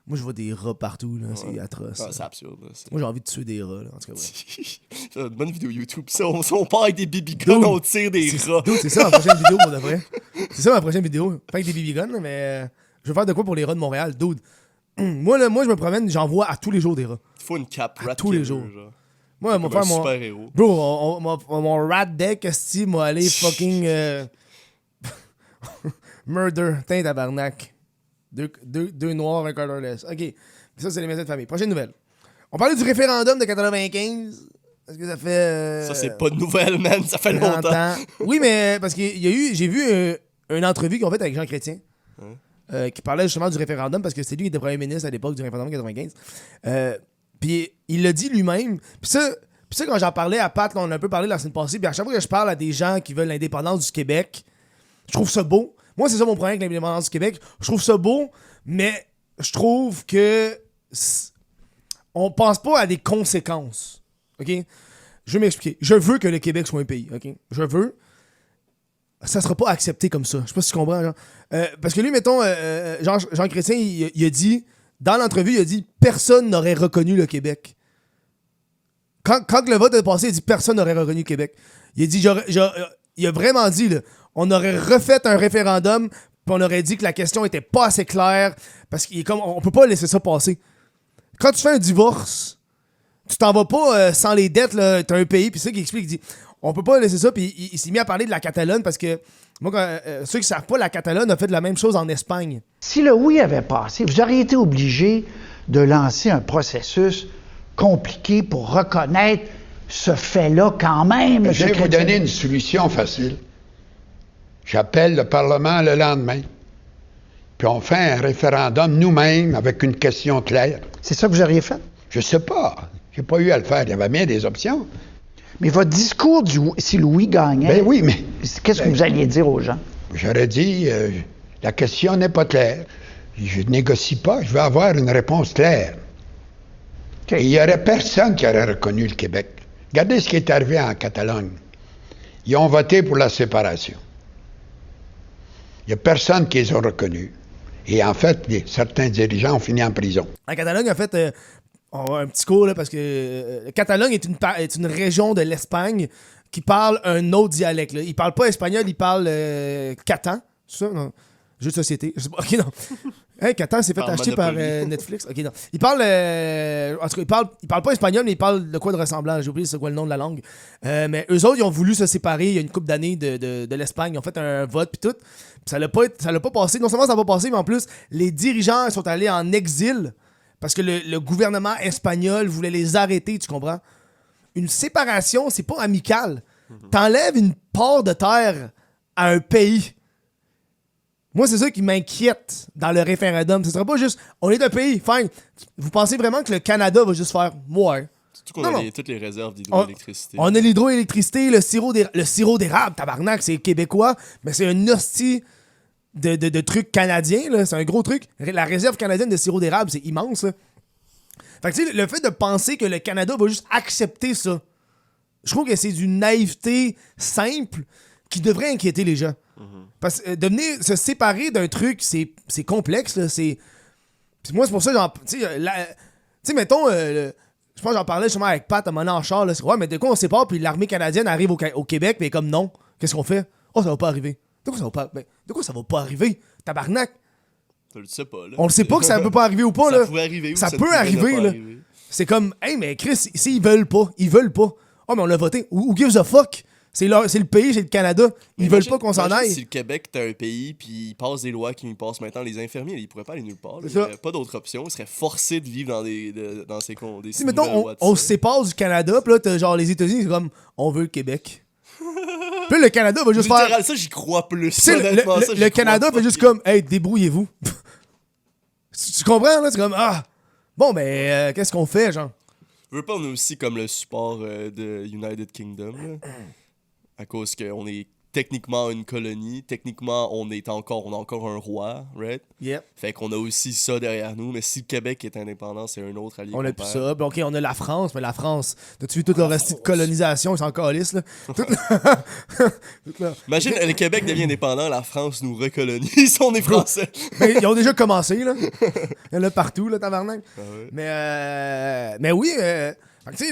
Moi, je vois des rats partout, là. C'est atroce. C'est absurde. Là. Moi, j'ai envie de tuer des rats, là. En tout cas, C'est une bonne vidéo YouTube. Ça, on part avec des BB guns, on tire des rats. C'est ça ma prochaine vidéo, pour de vrai. C'est ça ma prochaine vidéo. Pas avec des BB guns, mais je vais faire de quoi pour les rats de Montréal, dude. Moi, je me promène, j'en vois à tous les jours des rats. Il faut une cape rat tous les jours. Genre. Moi, mon frère, super héros. Bro, mon rat deck, esti, m'a allé fucking murder. Tain, tabarnak. Deux noirs, un colorless. OK. Ça, c'est les messages de famille. Prochaine nouvelle. On parlait du référendum de 95. Est-ce que ça fait... Ça, c'est pas de nouvelle, man. Ça fait longtemps. Oui, mais parce qu'il y a eu... J'ai vu une entrevue qu'ils ont faite avec Jean Chrétien. Qui parlait justement du référendum parce que c'est lui qui était premier ministre à l'époque du référendum de 95. Puis il l'a dit lui-même. Puis ça, quand j'en parlais à Pat, là, on a un peu parlé la semaine passée. Puis à chaque fois que je parle à des gens qui veulent l'indépendance du Québec, je trouve ça beau. Moi, c'est ça mon problème avec l'indépendance du Québec. Je trouve ça beau, mais je trouve que on pense pas à des conséquences. OK? Je vais m'expliquer. Je veux que le Québec soit un pays. OK? Je veux. Ça sera pas accepté comme ça. Je sais pas si tu comprends. Genre. Parce que lui, mettons, Jean Chrétien, il a dit, dans l'entrevue, il a dit personne n'aurait reconnu le Québec. Quand le vote est passé, il a dit personne n'aurait reconnu le Québec. Il a dit, il a vraiment dit, là, on aurait refait un référendum, puis on aurait dit que la question était pas assez claire, parce qu'il est comme, on peut pas laisser ça passer. Quand tu fais un divorce, tu t'en vas pas sans les dettes, là, t'as un pays, puis c'est ça qu'il explique, il dit, on peut pas laisser ça, puis il s'est mis à parler de la Catalogne, parce que, moi, ceux qui savent pas, la Catalogne a fait la même chose en Espagne. Si le oui avait passé, vous auriez été obligé de lancer un processus compliqué pour reconnaître ce fait-là quand même. Je vais vous donner une solution facile. J'appelle le Parlement le lendemain, puis on fait un référendum nous-mêmes avec une question claire. C'est ça que vous auriez fait? Je sais pas. J'ai pas eu à le faire. Il y avait bien des options. Mais votre discours, si Louis gagnait, Ben oui, mais... qu'est-ce que vous alliez dire aux gens? J'aurais dit, la question n'est pas claire. Je négocie pas, je veux avoir une réponse claire. Et il n'y aurait personne qui aurait reconnu le Québec. Regardez ce qui est arrivé en Catalogne. Ils ont voté pour la séparation. Il n'y a personne qui les a reconnus. Et en fait, certains dirigeants ont fini en prison. La Catalogne a fait un petit cours, là, parce que Catalogne est une région de l'Espagne qui parle un autre dialecte. Là. Ils parlent pas espagnol, ils parlent catan. C'est ça? Non. Jeu de société. Je sais pas. Ok, non. Hey, Catan s'est fait acheter par Netflix. Ok, non. Ils parlent. En tout cas, ils parlent pas espagnol, mais ils parlent de quoi de ressemblant. J'ai oublié c'est quoi le nom de la langue. Mais eux autres, ils ont voulu se séparer il y a une couple d'années de l'Espagne. Ils ont fait un vote, puis tout. Puis ça l'a pas passé. Non seulement ça n'a pas passé, mais en plus, les dirigeants sont allés en exil parce que le gouvernement espagnol voulait les arrêter, tu comprends? Une séparation, c'est pas amical. T'enlèves une part de terre à un pays. Moi, c'est ça qui m'inquiète dans le référendum. Ce sera pas juste, on est un pays, fine. Vous pensez vraiment que le Canada va juste faire, ouais. Surtout qu'on a toutes les réserves d'hydroélectricité. On a l'hydroélectricité, le sirop d'érable, tabarnak, c'est québécois, mais c'est un hostie de trucs canadiens, là. C'est un gros truc. La réserve canadienne de sirop d'érable, c'est immense, là. Fait que tu sais, le fait de penser que le Canada va juste accepter ça, je trouve que c'est d'une naïveté simple qui devrait inquiéter les gens. Parce que de venir se séparer d'un truc, c'est complexe, là. Puis moi, c'est pour ça, genre, tu sais, mettons, je pense que j'en parlais justement avec Pat à mon en char, là. Ouais, mais de quoi on se sépare, puis l'armée canadienne arrive au Québec, mais comme non, qu'est-ce qu'on fait? Oh, ça va pas arriver. De quoi ça va pas arriver? Tabarnak! Tu le sais pas, là. On le sait pas que ça peut pas arriver ou pas, là. Ça pourrait arriver ou ça peut arriver, là. C'est comme, hey, mais Chris, s'ils veulent pas, ils veulent pas. Oh, mais on l'a voté. Who gives a fuck? C'est le pays, c'est le Canada. Ils veulent pas qu'on s'en aille. Si le Québec était un pays, puis ils passent des lois qui nous passent maintenant, les infirmiers, ils pourraient pas aller nulle part. Il n'y aurait pas d'autre option. Ils seraient forcés de vivre dans ces conditions. Si, mettons, on se sépare du Canada, puis là, t'as genre les États-Unis, c'est comme, on veut le Québec. Puis là, le Canada va juste faire. Ça, j'y crois plus. Le Canada fait juste comme, hey, débrouillez-vous. Tu comprends, là? C'est comme, ah, bon, ben, qu'est-ce qu'on fait, genre? Je veux pas, on est aussi comme le support de United Kingdom, là. À cause qu'on est techniquement une colonie. Techniquement, on a encore un roi, right? Yep. Fait qu'on a aussi ça derrière nous. Mais si le Québec est indépendant, c'est un autre allié. On a qu'on plus perd. ça. Puis, OK, on a la France, mais la France, t'as-tu vu toute leur reste de colonisation? Ils sont encore lisses, là. Imagine, le Québec devient indépendant, la France nous recolonise, on est français. Mais ils ont déjà commencé, là. Il y en a partout, là, tabarnak. Ah ouais. Mais oui, fait que, tu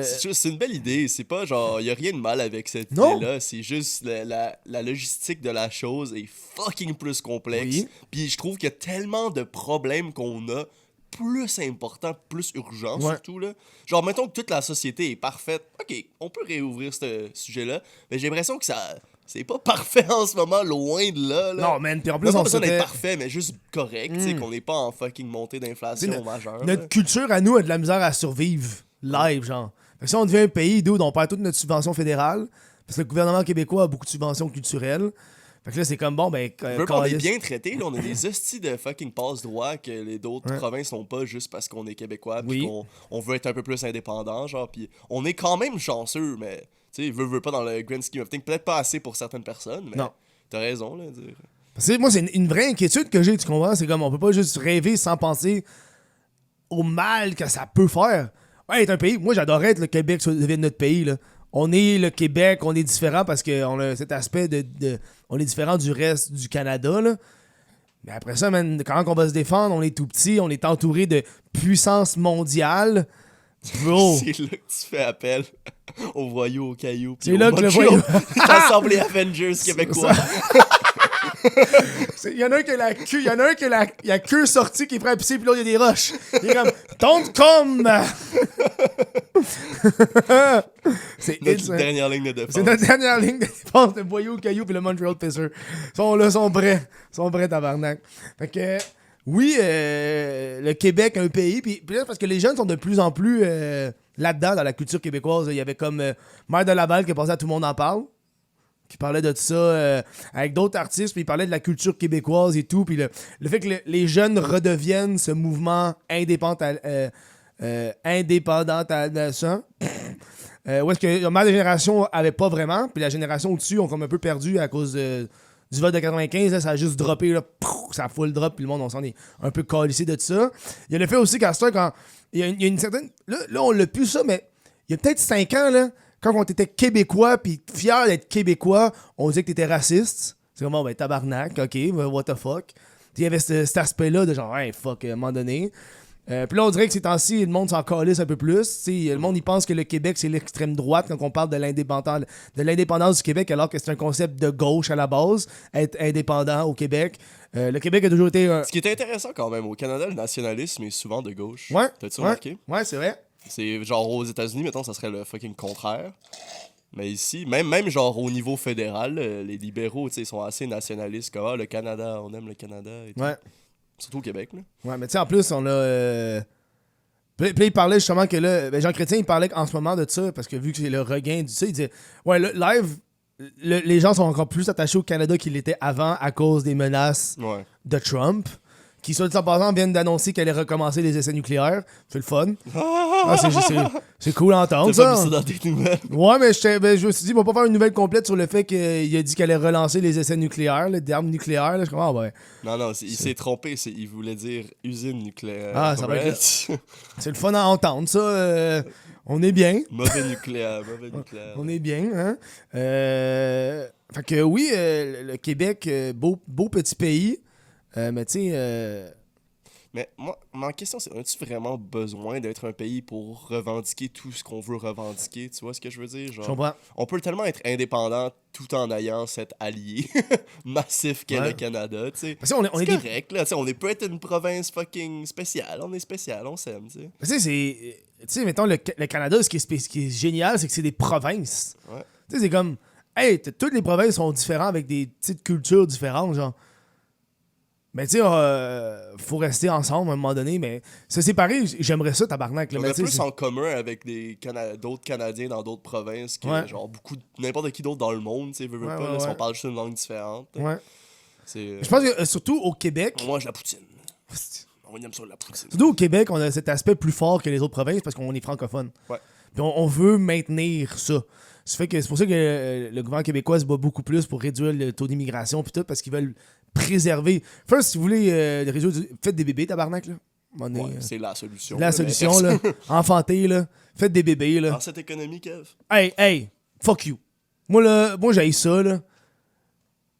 sais, C'est une belle idée. C'est pas genre, y a rien de mal avec cette Non. idée-là. C'est juste la logistique de la chose est fucking plus complexe. Oui. Puis je trouve qu'il y a tellement de problèmes qu'on a plus importants, plus urgents Ouais. surtout. Là. Genre, mettons que toute la société est parfaite. Ok, on peut réouvrir ce sujet-là. Mais j'ai l'impression que ça. C'est pas parfait en ce moment, loin de là. non, man, puis en On plus, n'a pas on besoin d'être s'était... parfait, mais juste correct, tu sais, qu'on n'est pas en fucking montée d'inflation T'sais, majeure. Notre là. culture à nous a de la misère à survivre live, genre. Fait que si on devient un pays d'où on perd toute notre subvention fédérale, parce que le gouvernement québécois a beaucoup de subventions culturelles. Fait que là, c'est comme bon, ben. On est calisse. bien traités, là. On a des hosties de fucking passe-droit que les autres Ouais. provinces n'ont pas juste parce qu'on est québécois puis Oui. qu'on veut être un peu plus indépendant, genre. Puis on est quand même chanceux, mais tu sais, veut pas dans le grand scheme of things. Peut-être pas assez pour certaines personnes, mais Non. t'as raison, là. Dire. Parce que moi, c'est une vraie inquiétude que j'ai, tu comprends? C'est comme on peut pas juste rêver sans penser au mal que ça peut faire. Ouais, être un pays. Moi, j'adorerais être le Québec devienne notre pays, là. On est le Québec, on est différent parce qu'on a cet aspect on est différent du reste du Canada, là. Mais après ça, man, quand on va se défendre, on est tout petit, on est entouré de puissance mondiale. Bro! C'est là que tu fais appel aux voyous, aux cailloux. puis C'est aux là que le machos. voyou- L'Assemblée Avengers québécois. Il y en a un qui a la queue, il y en a un qui a la queue sortie qui est prêt à pisser, puis l'autre il y a des roches. Il est comme Don't come! C'est Notre insane. dernière ligne de défense. C'est notre dernière ligne de défense de Boyau, Caillou puis le Montreal Pisser. Ils sont là, sont prêts, tabarnak. Fait que, oui, le Québec, un pays, puis là, parce que les jeunes sont de plus en plus là-dedans, dans la culture québécoise. Il y avait comme Mère de Laval qui passait à Tout le monde en parle, qui parlait de ça avec d'autres artistes, puis il parlait de la culture québécoise et tout, puis le fait que les jeunes redeviennent ce mouvement indépendantisant. Où est-ce que ma génération avait pas vraiment, puis la génération au-dessus ont comme un peu perdu à cause du vote de 95, là, ça a juste droppé, là, ça a full drop, puis le monde, on s'en est un peu calissé de ça. Il y a le fait aussi qu'à ce temps, quand il y a une certaine... Là, on l'a plus ça, mais il y a peut-être 5 ans, là, quand on était québécois, puis fier d'être québécois, on disait que t'étais raciste. C'est comme, bon, ben, tabarnak, ok, what the fuck. Il y avait cet aspect-là de genre, hey, fuck, à un moment donné. Puis là, on dirait que ces temps-ci, le monde s'en calisse un peu plus. T'sais, le monde, il pense que le Québec, c'est l'extrême droite quand on parle de l'indépendance du Québec, alors que c'est un concept de gauche à la base, être indépendant au Québec. Le Québec a toujours été... Ce qui est intéressant quand même, au Canada, le nationalisme est souvent de gauche. Ouais, T'as-tu ouais, remarqué? ouais, c'est vrai. C'est genre aux États-Unis, mettons, ça serait le fucking contraire. Mais ici, même genre au niveau fédéral, les libéraux, tu sais, sont assez nationalistes. Comme, le Canada, on aime le Canada. Et tout. Ouais. Surtout au Québec, là. Ouais, mais tu sais, en plus, on a... Puis il parlait justement que là... Ben Jean Chrétien, il parlait en ce moment de ça, parce que vu que c'est le regain du... Tu sais, il disait... Ouais, live, les gens sont encore plus attachés au Canada qu'ils l'étaient avant à cause des menaces Ouais. de Trump, qui, soit dit en passant, viennent d'annoncer qu'elle allait recommencer les essais nucléaires. C'est le fun. Ah, c'est cool à entendre, T'as pas ça. mis ça dans tes nouvelles? Ouais, mais je me suis dit, on va pas faire une nouvelle complète sur le fait qu'il a dit qu'elle allait relancer les essais nucléaires, les armes nucléaires. Là. Je comprends, ouais. Non, il s'est trompé. Il voulait dire usine nucléaire. Ah, ça va right? C'est le fun à entendre, ça. On est bien. Mauvais nucléaire. On est bien, hein. Fait que oui, le Québec, beau petit pays. Mais tu sais... Mais moi, ma question, c'est, as-tu vraiment besoin d'être un pays pour revendiquer tout ce qu'on veut revendiquer? Tu vois ce que je veux dire? Genre, Je comprends. on peut tellement être indépendant tout en ayant cet allié massif qu'est Ouais. le Canada, tu sais. Parce que on C'est est correct, là, tu sais, on peut être une province fucking spéciale. On est spécial, on s'aime, tu sais. Tu sais, c'est... Tu sais, mettons, le Canada, ce qui est génial, c'est que c'est des provinces. Ouais. Tu sais, c'est comme... Hey, toutes les provinces sont différentes avec des petites cultures différentes, genre. Mais tu sais, faut rester ensemble à un moment donné, mais se séparer, j'aimerais ça, tabarnak. Là, On mais a tu sais, plus c'est- en commun avec d'autres Canadiens dans d'autres provinces que Ouais. genre n'importe qui d'autre dans le monde, tu sais, veut Ouais, pas, ouais, là, si ouais. on parle juste une langue différente. Ouais. C'est, Je pense que surtout au Québec... on mange la poutine. On aime ça la poutine. Surtout au Québec, on a cet aspect plus fort que les autres provinces parce qu'on est francophone. Ouais. Puis on veut maintenir ça. C'est pour ça que le gouvernement québécois se bat beaucoup plus pour réduire le taux d'immigration puis tout, parce qu'ils veulent préserver. First, si vous voulez réduire, faites des bébés, tabarnak, là. C'est la solution. La solution, là. Enfantez, là. Faites des bébés, là. Dans cette économie, Kev. Hey, fuck you. Moi j'haïs ça, là.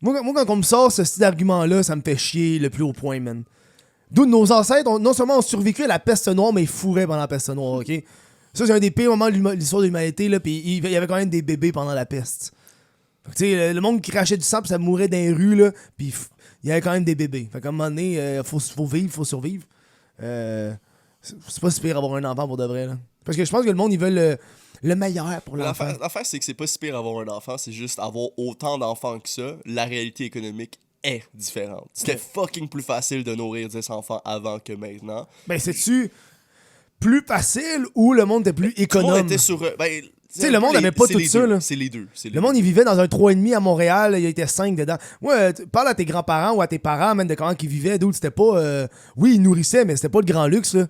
Moi, quand on me sort ce style d'argument-là, ça me fait chier le plus haut point, man. D'où nos ancêtres, non seulement ont survécu à la peste noire, mais ils fourraient pendant la peste noire, ok? Ça, c'est un des pires moments de l'histoire de l'humanité, là, pis il y avait quand même des bébés pendant la peste. Tu sais, le monde qui crachait du sang, pis ça mourait dans les rues, là, pis il y avait quand même des bébés. Fait qu'à un moment donné, faut vivre, faut survivre. C'est pas si pire avoir un enfant pour de vrai, là. Parce que je pense que le monde, ils veulent le meilleur pour l'enfant. L'affaire, c'est que c'est pas si pire avoir un enfant, c'est juste avoir autant d'enfants que ça. La réalité économique est différente. C'était fucking plus facile de nourrir 10 enfants avant que maintenant. Ben, c'est-tu plus facile ou le monde était plus économe? Le monde était sur... Ben, tu sais, le monde n'avait pas tout ça, là. C'est les deux. Le monde, il vivait dans un 3,5 à Montréal, il y était 5 dedans. Ouais, parle à tes grands-parents ou à tes parents, même de comment ils vivaient, d'où c'était pas... Oui, ils nourrissaient, mais c'était pas le grand luxe, là.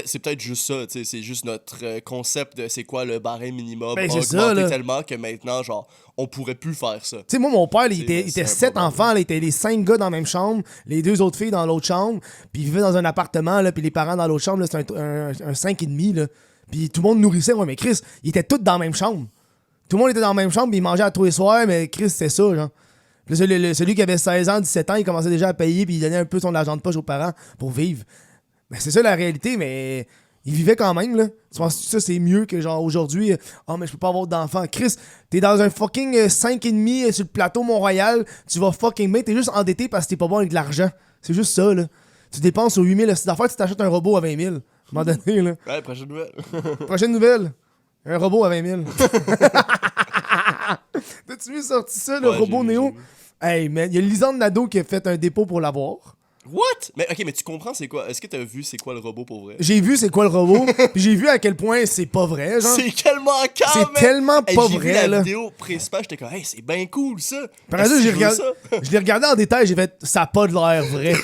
C'est peut-être juste ça, c'est juste notre concept de c'est quoi le barème minimum Ben, a augmenté tellement que maintenant, genre, on pourrait plus faire ça. Tu sais, moi, mon père, il était 7 enfants, là, il était les 5 gars dans la même chambre, les 2 autres filles dans l'autre chambre, puis ils vivaient dans un appartement, là, puis les parents dans l'autre chambre, là, c'était un 5,5, là. Puis tout le monde nourrissait, ouais, mais Chris, ils étaient tous dans la même chambre. Tout le monde était dans la même chambre, puis ils mangeaient à tous les soirs, mais Chris, c'était ça, genre. Puis là, celui qui avait 16 ans, 17 ans, il commençait déjà à payer, puis il donnait un peu son argent de poche aux parents pour vivre. Ben, c'est ça la réalité, mais il vivait quand même, là. Tu penses que ça, c'est mieux que genre aujourd'hui, mais je peux pas avoir d'enfant. Chris, t'es dans un fucking 5,5 sur le plateau Mont-Royal, tu vas fucking bien, t'es juste endetté parce que t'es pas bon avec de l'argent. C'est juste ça, là. Tu dépenses aux 8 000 d'affaires, tu t'achètes un robot à 20 000. À un moment donné, là. Ouais, prochaine nouvelle. Prochaine nouvelle. Un robot à 20 000. T'as-tu vu sorti ça, le robot Néo? Hey, man, il y a Lisande Nadeau qui a fait un dépôt pour l'avoir. What? Mais ok, mais tu comprends c'est quoi? Est-ce que t'as vu c'est quoi le robot pour vrai? J'ai vu c'est quoi le robot, puis j'ai vu à quel point c'est pas vrai, genre. C'est tellement calme! C'est tellement pas j'ai vrai, vu la là. vidéo principale, j'étais comme, hey, c'est bien cool ça! Par exemple, je l'ai regardé en détail, j'ai fait, ça a pas de l'air vrai.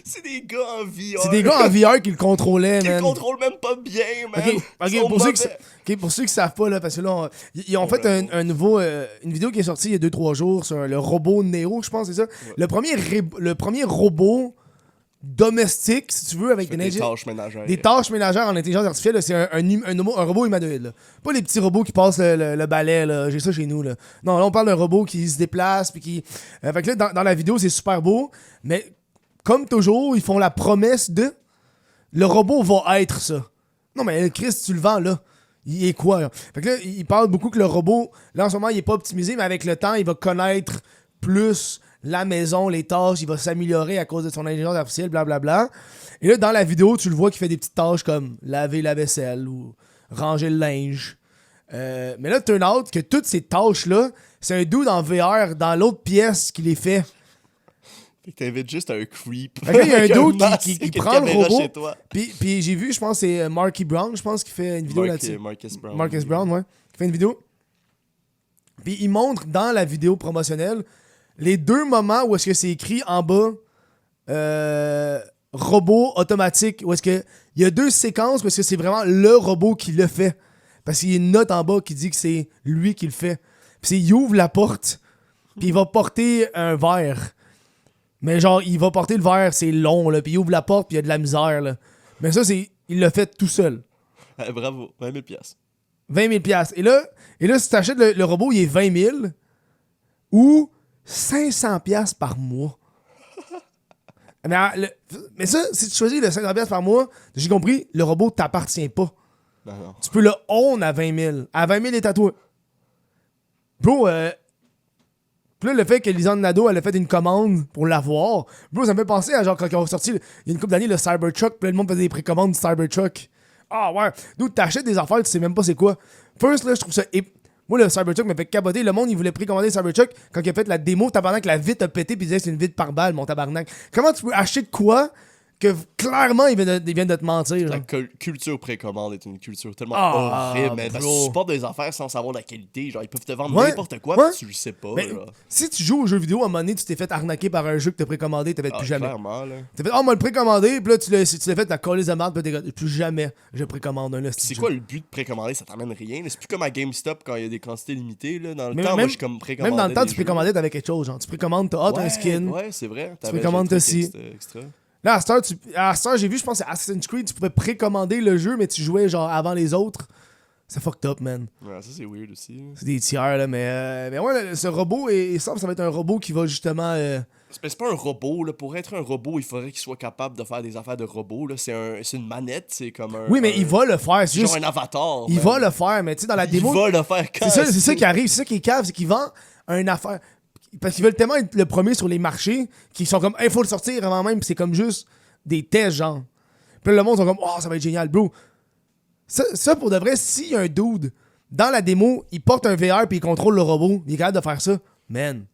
C'est des gars en VR. C'est des gars en VR qui le contrôlaient, Qui man. le contrôlent même pas bien, man. Ok, pour ceux qui savent pas, là, parce que là, ils ont fait un nouveau, une vidéo qui est sortie il y a 2-3 jours sur le robot Neo, je pense, c'est ça. Ouais. Le premier robot domestique, si tu veux, avec des tâches ménagères. Des tâches ménagères en intelligence artificielle, là, c'est un robot humanoïde. Là. Pas les petits robots qui passent le balai, là. J'ai ça chez nous. Là. Non, là, on parle d'un robot qui se déplace, puis qui... fait que là, dans la vidéo, c'est super beau, mais comme toujours, ils font la promesse de... Le robot va être ça. Non, mais Chris, tu le vends, là. Il est quoi, là? Fait que là, il parle beaucoup que le robot, là, en ce moment, il est pas optimisé, mais avec le temps, il va connaître plus la maison, les tâches, il va s'améliorer à cause de son intelligence artificielle, blablabla. Et là, dans la vidéo, tu le vois qu'il fait des petites tâches comme laver la vaisselle ou ranger le linge. Mais là, turn out que toutes ces tâches-là, c'est un dude en VR dans l'autre pièce qui les fait. Fait que t'invites juste un creep. Fait que là, il y a un dude qui prend le robot. Puis j'ai vu, je pense, c'est Marky Brown, je pense, qui fait une vidéo là-dessus. Marcus Brown, ouais. Qui fait une vidéo. Puis il montre dans la vidéo promotionnelle les 2 moments où est-ce que c'est écrit en bas robot automatique, où est-ce que il y a 2 séquences où est-ce que c'est vraiment le robot qui le fait. Parce qu'il y a une note en bas qui dit que c'est lui qui le fait. Puis il ouvre la porte, puis il va porter un verre. Mais genre, il va porter le verre, c'est long, là, puis il ouvre la porte, puis il y a de la misère, là. Mais ça, il l'a fait tout seul. Bravo, 20 000 $. 20 000 $. Et là si t'achètes le robot, il est 20 000 ou 500 $ par mois. Mais ça, si tu choisis le 500 $ par mois, j'ai compris, le robot t'appartient pas. Non. Tu peux le own à 20 000. À 20 000, il est à toi. Bro, puis là, le fait que Lisande Nadeau, elle a fait une commande pour l'avoir, bro, ça me fait penser à genre quand ils ont sorti, il y a une couple d'années, le Cybertruck, puis le monde faisait des précommandes du Cybertruck. Ah ouais, d'où t'achètes des affaires, tu sais même pas c'est quoi. First, là, je trouve ça... Moi, le Cybertruck m'a fait capoter. Le monde, il voulait précommander le Cybertruck quand il a fait la démo, tabarnak, la vitre a pété, puis il disait c'est une vitre par balle, mon tabarnak. Comment tu peux acheter de quoi que clairement, ils viennent de te mentir. La Là. culture précommande est une culture tellement Ah, horrible, man. Parce que bro. tu supportes des affaires sans savoir la qualité. Genre, ils peuvent te vendre Ouais, n'importe quoi, ouais. puis tu le sais pas. Mais là. si tu joues aux jeux vidéo, à un moment donné, tu t'es fait arnaquer par un jeu que t'as précommandé, t'as fait Ah, plus jamais. clairement, là. T'as fait, moi le précommandé, puis là, tu l'as fait, t'as collé de merde, puis t'es plus jamais je précommande un C'est quoi le but de précommander? Ça t'amène rien. là. C'est plus comme à GameStop quand il y a des quantités limitées. Là. Dans le temps, moi, je suis comme précommandé. Même dans le temps, des tu jeux. précommandais, t'avais quelque chose. Genre, tu précommandes, t'as Ouais, un skin. Ouais, c'est vrai. T'avais précommandes le truc aussi. extra. Là, à Star, j'ai vu, je pense, c'est Assassin's Creed, tu pouvais précommander le jeu, mais tu jouais genre avant les autres. C'est fucked up, man. Ouais, ça, c'est weird aussi. là. C'est des tiers, là, mais ouais, ce robot, il semble que ça va être un robot qui va justement. C'est pas un robot. Là. Pour être un robot, il faudrait qu'il soit capable de faire des affaires de robot. Là. C'est une manette. C'est comme un. Oui, mais il va le faire. C'est Genre juste. un avatar. Il man. va le faire, mais tu sais, dans la démo. Il va le faire quand C'est ça qui arrive, c'est ça qui est cave, c'est qu'il vend une affaire. Parce qu'ils veulent tellement être le premier sur les marchés qu'ils sont comme, il faut le sortir avant même, pis c'est comme juste des tests, genre. Puis là, le monde sont comme, oh, ça va être génial, bro. Ça pour de vrai, s'il y a un dude dans la démo, il porte un VR puis il contrôle le robot, il est capable de faire ça, man.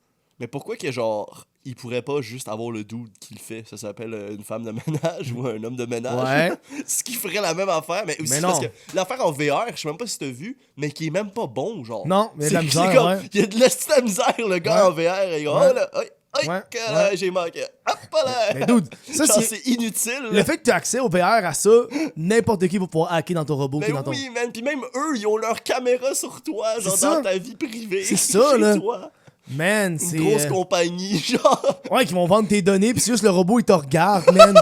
Mais pourquoi que genre. Il pourrait pas juste avoir le dude qui le fait. Ça s'appelle une femme de ménage ou un homme de ménage. Ouais. Ce qui ferait la même affaire. Mais aussi Mais non. parce que l'affaire en VR, je sais même pas si t'as vu, mais qui est même pas bon, genre. Non, mais de la C'est misère, comme, ouais. il y a de la misère, le gars en VR. Et il dit, oh là, Ouais, que j'ai manqué. Hop là. Mais dude, ça Genre, c'est. c'est inutile. Le là. fait que tu as accès au VR à ça, n'importe qui va pouvoir hacker dans ton robot qui Mais est dans ton. oui, man. Puis même eux, ils ont leur caméra sur toi, genre ça. dans ta vie privée. C'est ça, chez là. toi. Man, c'est. Une grosse compagnie, genre. Ouais, qui vont vendre tes données, pis c'est juste le robot, il te regarde, man.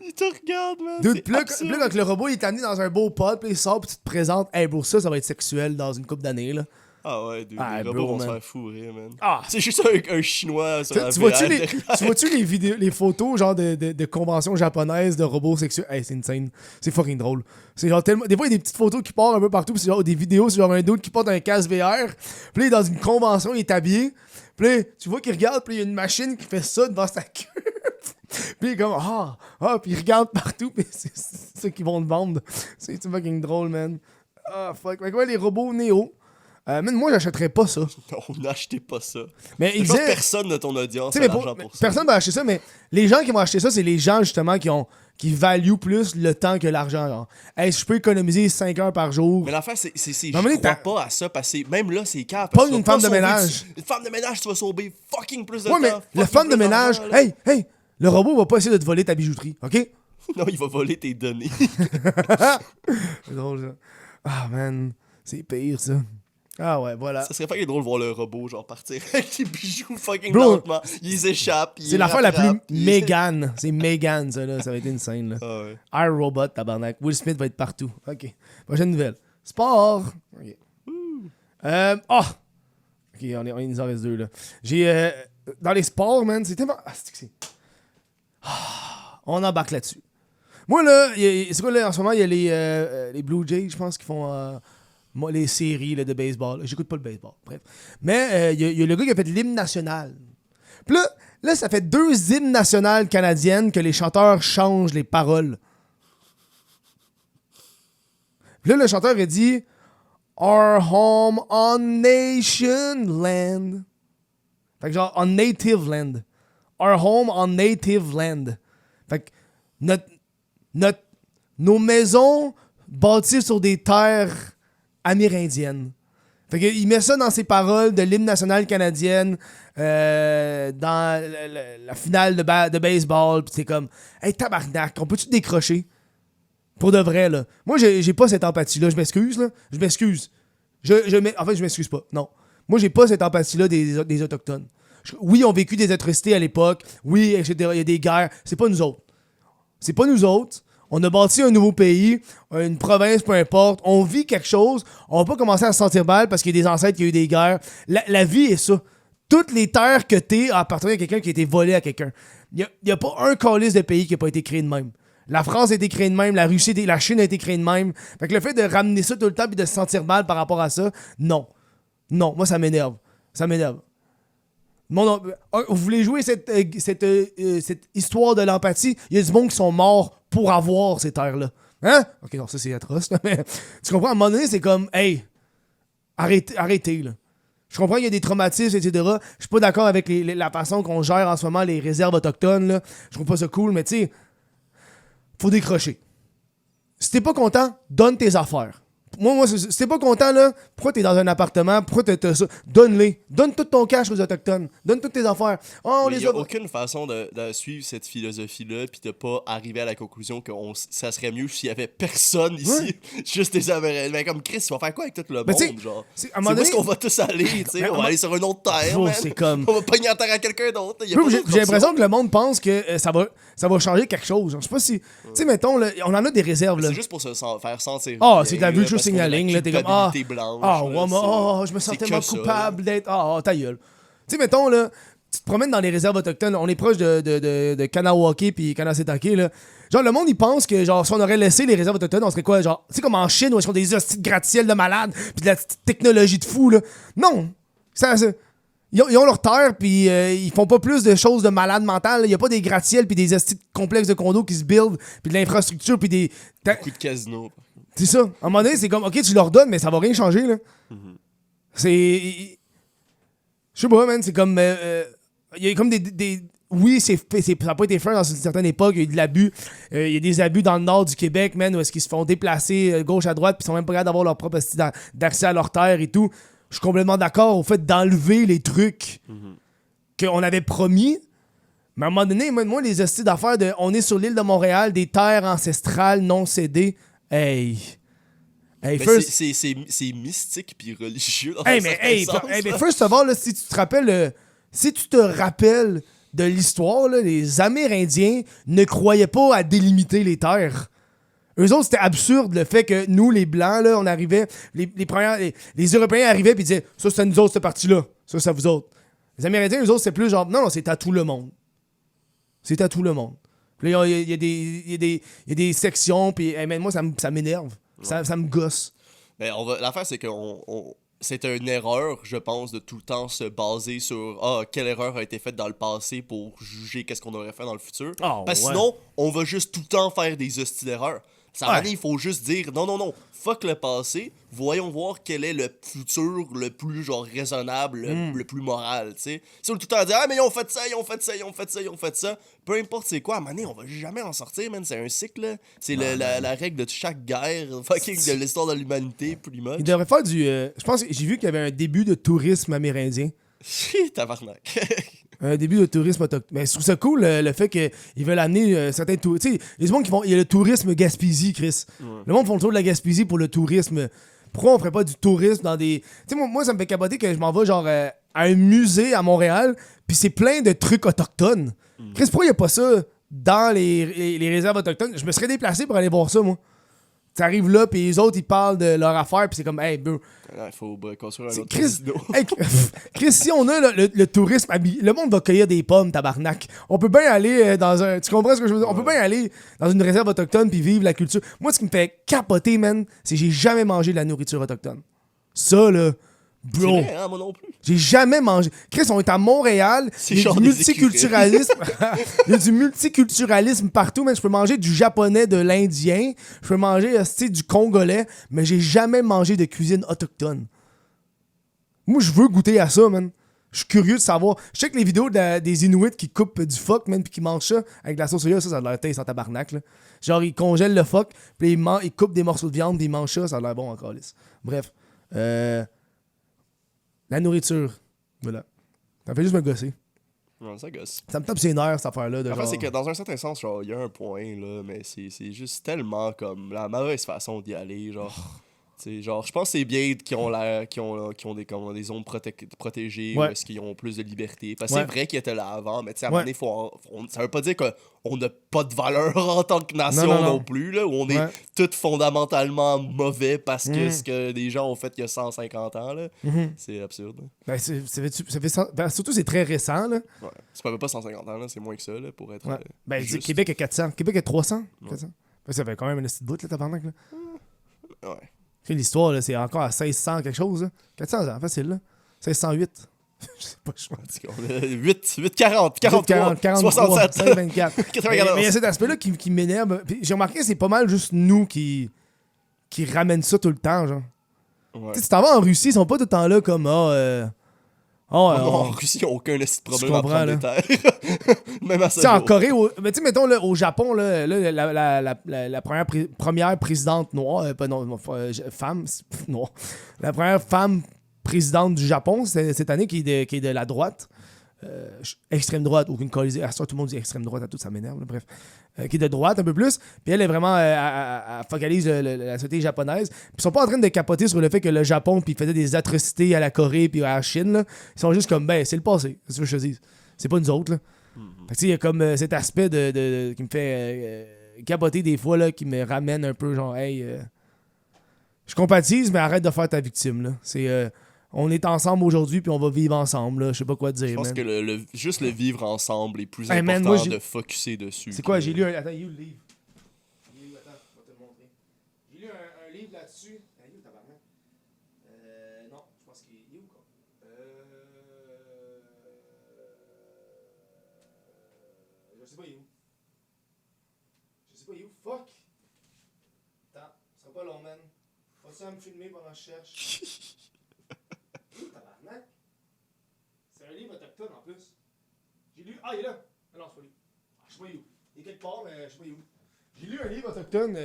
Ils te regardent, man. Dude, C'est puis là, absurde. quand le robot il est amené dans un beau pod, puis il sort, puis tu te présentes, hey bro, ça va être sexuel dans une couple d'années, là. Ah ouais, dude, Ah, les robots bro, vont se man. faire fourrer, man. Ah. C'est juste un chinois sur la Tu vois-tu VR les, derrière. tu vois-tu les vidéos, les photos, genre de conventions japonaises de robots sexuels? Hey, c'est insane. C'est fucking drôle. C'est genre tellement. Des fois, il y a des petites photos qui partent un peu partout, puis c'est genre des vidéos, c'est genre un dude qui porte un casque VR, puis là, il est dans une convention, il est habillé, puis là, tu vois qu'il regarde, puis il y a une machine qui fait ça devant sa queue. Puis il est comme, puis il regarde partout, puis c'est ça qu'ils vont te vendre. C'est fucking drôle, man. Ah, fuck. Fait que ouais, les robots Néo. Même moi, j'achèterais pas ça. Non, n'achetez pas ça. Mais Je il pense que disait. personne de ton audience Tu a sais, mais l'argent pour ça. personne va acheter ça, mais les gens qui vont acheter ça, c'est les gens justement qui value plus le temps que l'argent. Genre, hey, si je peux économiser 5 heures par jour. Mais l'affaire, c'est Non, mais je crois t'as- pas à ça, parce que même là, c'est cap. Pogne une femme de ménage. Une femme de ménage, tu vas sauver fucking plus de Ouais, mais temps. la fucking femme de plus ménage, d'argent, là. hey, le robot va pas essayer de te voler ta bijouterie, ok? Non, il va voler tes données. C'est drôle, ça. Ah, man, c'est pire, ça. Ah ouais, voilà. Ça serait fucking drôle de voir le robot, genre, partir avec les bijoux fucking Bro, lentement. Ils échappent. C'est l'affaire la plus Megan. C'est Megan, ça, là. Ça va être une scène, là. Ah ouais. Air Robot, tabarnak. Will Smith va être partout. OK. Prochaine nouvelle. Sport. OK. OK, on nous en reste deux, là. J'ai... dans les sports, man, c'est tellement... on embarque là-dessus. Moi, là, c'est quoi, là, en ce moment, il y a les Blue Jays, je pense, qui font... les séries là, de baseball. J'écoute pas le baseball, bref. Mais il y a le gars qui a fait l'hymne national. Puis là, ça fait 2 hymnes nationales canadiennes que les chanteurs changent les paroles. Puis là, le chanteur a dit « Our home on nation land ». Fait que genre « on native land ». « Our home on native land ». Fait que nos maisons bâties sur des terres amérindiennes. Fait que il met ça dans ses paroles de l'hymne national canadienne dans la finale de baseball. Pis c'est comme, hey tabarnak, on peut-tu décrocher? Pour de vrai, là. Moi, j'ai pas cette empathie-là. Je m'excuse, là. Je m'excuse. En fait, je m'excuse pas. Non. Moi, j'ai pas cette empathie-là des Autochtones. Oui, ils ont vécu des atrocités à l'époque. Oui, etc. Il y a des guerres. C'est pas nous autres. C'est pas nous autres. On a bâti un nouveau pays, une province, peu importe. On vit quelque chose. On va pas commencer à se sentir mal parce qu'il y a des ancêtres qui ont eu des guerres. La vie est ça. Toutes les terres que t'es appartiennent à quelqu'un qui a été volé à quelqu'un. Il y a pas un calice de pays qui a pas été créé de même. La France a été créée de même, la Russie, la Chine a été créée de même. Fait que le fait de ramener ça tout le temps et de se sentir mal par rapport à ça, non. Non, moi ça m'énerve. Ça m'énerve. Vous voulez jouer cette histoire de l'empathie? Il y a du monde qui sont morts pour avoir ces terres-là. Hein? Ok, non, ça c'est atroce, là, mais tu comprends? À un moment donné, c'est comme, hey, arrêtez, là. Je comprends qu'il y a des traumatismes, etc. Je suis pas d'accord avec la façon qu'on gère en ce moment les réserves autochtones, là. Je trouve pas ça cool, mais tu sais, faut décrocher. Si t'es pas content, donne tes affaires. Moi, si t'es pas content, là, pourquoi t'es dans un appartement? Pourquoi t'as ça? Donne-les. Donne tout ton cash aux Autochtones. Donne toutes tes affaires. Oh, on Il les n'y a a... aucune façon de suivre cette philosophie-là puis de pas arriver à la conclusion que ça serait mieux s'il y avait personne ici, juste des Amérindiens. Mais comme Chris, tu vas faire quoi avec tout le monde, genre? À un C'est moment où donné... est-ce qu'on va tous aller, tu sais? On va aller sur une autre terre, man. C'est comme... On va pogner en terre à quelqu'un d'autre. J'ai l'impression que le monde pense que ça va changer quelque chose. Genre, je sais pas si... Tu sais, mettons, là, on en a des réserves, là. C'est juste pour se faire sentir Ah, bien, c'est de la virtue parce qu'on a signaling, la là. T'es comme... culpabilité blanche, là, je me sens c'est tellement que ça, coupable d'être... Ta gueule. Tu sais, mettons, là, tu te promènes dans les réserves autochtones, on est proche de Kanawake puis Kanasetake, là. Genre, le monde, il pense que, genre, si on aurait laissé les réserves autochtones, on serait quoi, genre... Tu sais, comme en Chine, où ils ont des hosties de gratte-ciel de malades puis de la technologie de fou, là. Non! Ils ont leur terre, puis ils font pas plus de choses de malades mentales. Il y a pas des gratte-ciel puis des hosties de complexes de condos qui se build, puis de l'infrastructure, puis des... Beaucoup de casinos. C'est ça. À un moment donné, c'est comme, OK, tu leur donnes, mais ça va rien changer, là. C'est... Je sais pas, man, c'est comme... Il y a comme des... Oui, ça n'a pas été fait dans une certaine époque. Il y a eu de l'abus. Il y a des abus dans le nord du Québec, man, où est-ce qu'ils se font déplacer gauche à droite, puis ils sont même pas capables d'avoir leur propre style d'accès à leur terre et tout. Je suis complètement d'accord au fait d'enlever les trucs qu'on avait promis. Mais à un moment donné, moi les hosties d'affaires de... On est sur l'île de Montréal, des terres ancestrales non cédées. Hey, first... C'est mystique puis religieux dans Hey, un mais certain sens, là. first of all, là, si tu te rappelles de l'histoire, là, les Amérindiens ne croyaient pas à délimiter les terres. Eux autres, c'était absurde le fait que nous, les Blancs, là, on arrivait, les Européens arrivaient et disaient « Ça, c'est à nous autres, cette partie-là. Ça, c'est à vous autres. » Les Amérindiens, eux autres, c'est plus genre « Non, c'est à tout le monde. C'est à tout le monde. » Puis là, il y a des sections, puis hey, moi, ça m'énerve. Ça me gosse. Mais l'affaire, c'est que c'est une erreur, je pense, de tout le temps se baser sur quelle erreur a été faite dans le passé pour juger qu'est-ce qu'on aurait fait dans le futur. Parce que sinon, on va juste tout le temps faire des hosties d'erreurs. Il faut juste dire non, fuck le passé, voyons voir quel est le futur le plus genre raisonnable, le plus moral, tu sais. Si on est tout le temps à dire mais ils ont fait ça, ils ont fait ça, ils ont fait ça, ils ont fait ça, peu importe c'est quoi, à un moment donné, on va jamais en sortir, man, c'est un cycle, là. C'est la règle de chaque guerre, fucking de l'histoire de l'humanité, plus much. Il devrait faire du... je pense que j'ai vu qu'il y avait un début de tourisme amérindien. Tabarnak. Un début de tourisme autochtone. Mais je trouve ça cool le fait qu'ils veulent amener certains touristes. Tu sais, les gens qui font. Il y a le tourisme Gaspésie, Chris. Le monde font le tour de la Gaspésie pour le tourisme. Pourquoi on ferait pas du tourisme dans des. Tu sais, moi, ça me fait capoter que je m'en vais genre à un musée à Montréal, puis c'est plein de trucs autochtones. Chris, pourquoi il n'y a pas ça dans les réserves autochtones? Je me serais déplacé pour aller voir ça, moi. Tu arrives là, puis les autres, ils parlent de leur affaire, puis c'est comme, hey, bro. Il faut construire un autre Chris, casino. hey, Chris, si on a le tourisme habillé, le monde va cueillir des pommes, tabarnak. On peut bien aller dans un... Tu comprends ce que je veux dire? On peut bien aller dans une réserve autochtone puis vivre la culture. Moi, ce qui me fait capoter, man, c'est que j'ai jamais mangé de la nourriture autochtone. Ça, là, bro. Vrai, hein, moi non plus. J'ai jamais mangé. Chris, on est à Montréal. Il y a du multiculturalisme. Il y a du multiculturalisme partout, mais je peux manger du japonais, de l'indien. Je peux manger du congolais, mais j'ai jamais mangé de cuisine autochtone. Moi, je veux goûter à ça, man. Je suis curieux de savoir. Je sais que les vidéos des Inuits qui coupent du phoque, man, puis qui mangent ça avec de la sauce soya, ça a l'air taste en tabarnak, là. Genre, ils congèlent le phoque, puis ils coupent des morceaux de viande, puis ils mangent ça a l'air bon encore, lisse. Bref. La nourriture. Voilà. Ça fait juste me gosser. Non, ça gosse. Ça me tape ses nerfs, cette affaire-là. Enfin, c'est que dans un certain sens, genre, il y a un point, là, mais c'est juste tellement comme la mauvaise façon d'y aller, genre. T'sais, genre, je pense que c'est bien qu'ils ont des zones protégées, Ouais. où est-ce qu'ils ont plus de liberté. Parce que Ouais. c'est vrai qu'ils étaient là avant, mais à un moment donné, ça veut pas dire qu'on n'a pas de valeur en tant que nation non plus, là, où on est tous fondamentalement mauvais parce que ce que des gens ont fait il y a 150 ans, là. C'est absurde. Ben, surtout, c'est très récent, là. Ouais. C'est pas 150 ans, là, c'est moins que ça, là, pour être. Ouais. Ben, juste. Québec a 400. Québec a 300. 400. Ben, ça fait quand même une petite bout, là, tabarnak, là. Ouais. L'histoire, là, c'est encore à 1600 quelque chose, là. 400 ans, facile, là. 1608. Je sais pas, je pense. 8, 40, 43, 67, 524. 94. Mais il y a cet aspect-là qui m'énerve. Puis j'ai remarqué que c'est pas mal juste nous qui ramènent ça tout le temps, genre. Ouais. Tu sais, tu t'en vas en Russie, ils sont pas tout le temps là comme Oh, En Russie, il n'y a aucun problème à comprends, prendre là. des terres. Même à Tu ce sais, en jour. Corée, mais tu sais, mettons, là, au Japon, là, la première présidente noire, pas non, femme, noire, la première femme présidente du Japon, c'est cette année, qui est de la droite. Extrême droite, aucune coalisée. À ça, tout le monde dit extrême droite à tout, ça m'énerve, là, bref. Qui est de droite un peu plus. Puis elle est vraiment. Elle focalise la société japonaise. Puis ils sont pas en train de capoter sur le fait que le Japon puis faisait des atrocités à la Corée puis à la Chine. Là. Ils sont juste comme, ben, c'est le passé. C'est ce que je te dis. C'est pas nous autres. Là. Fait que tu sais, il y a comme cet aspect qui me fait capoter des fois, là, qui me ramène un peu genre, hey, je compatise, mais arrête de faire ta victime. Là. C'est. On est ensemble aujourd'hui puis on va vivre ensemble. Là. Je sais pas quoi te dire. Je pense man. que juste le vivre ensemble est plus Hey, man, important moi, de focusser dessus. C'est quoi, j'ai lu un. Attends, il y a où le livre? Attends, je vais te le montrer. J'ai lu un livre là-dessus. Ah, il est où, tabarnak? Non, je pense qu'il est où, quoi? Je sais pas, il est où? Je sais pas, il est où? Fuck! Attends, ça sera pas long, man. Faut-tu me filmer pendant que je cherche? Il est où, tabarnak? C'est un livre autochtone en plus. J'ai lu. Ah, il est là! Ah non, c'est pas lui. Je sais pas où. Il est quelque part, mais je sais pas où. J'ai lu un livre autochtone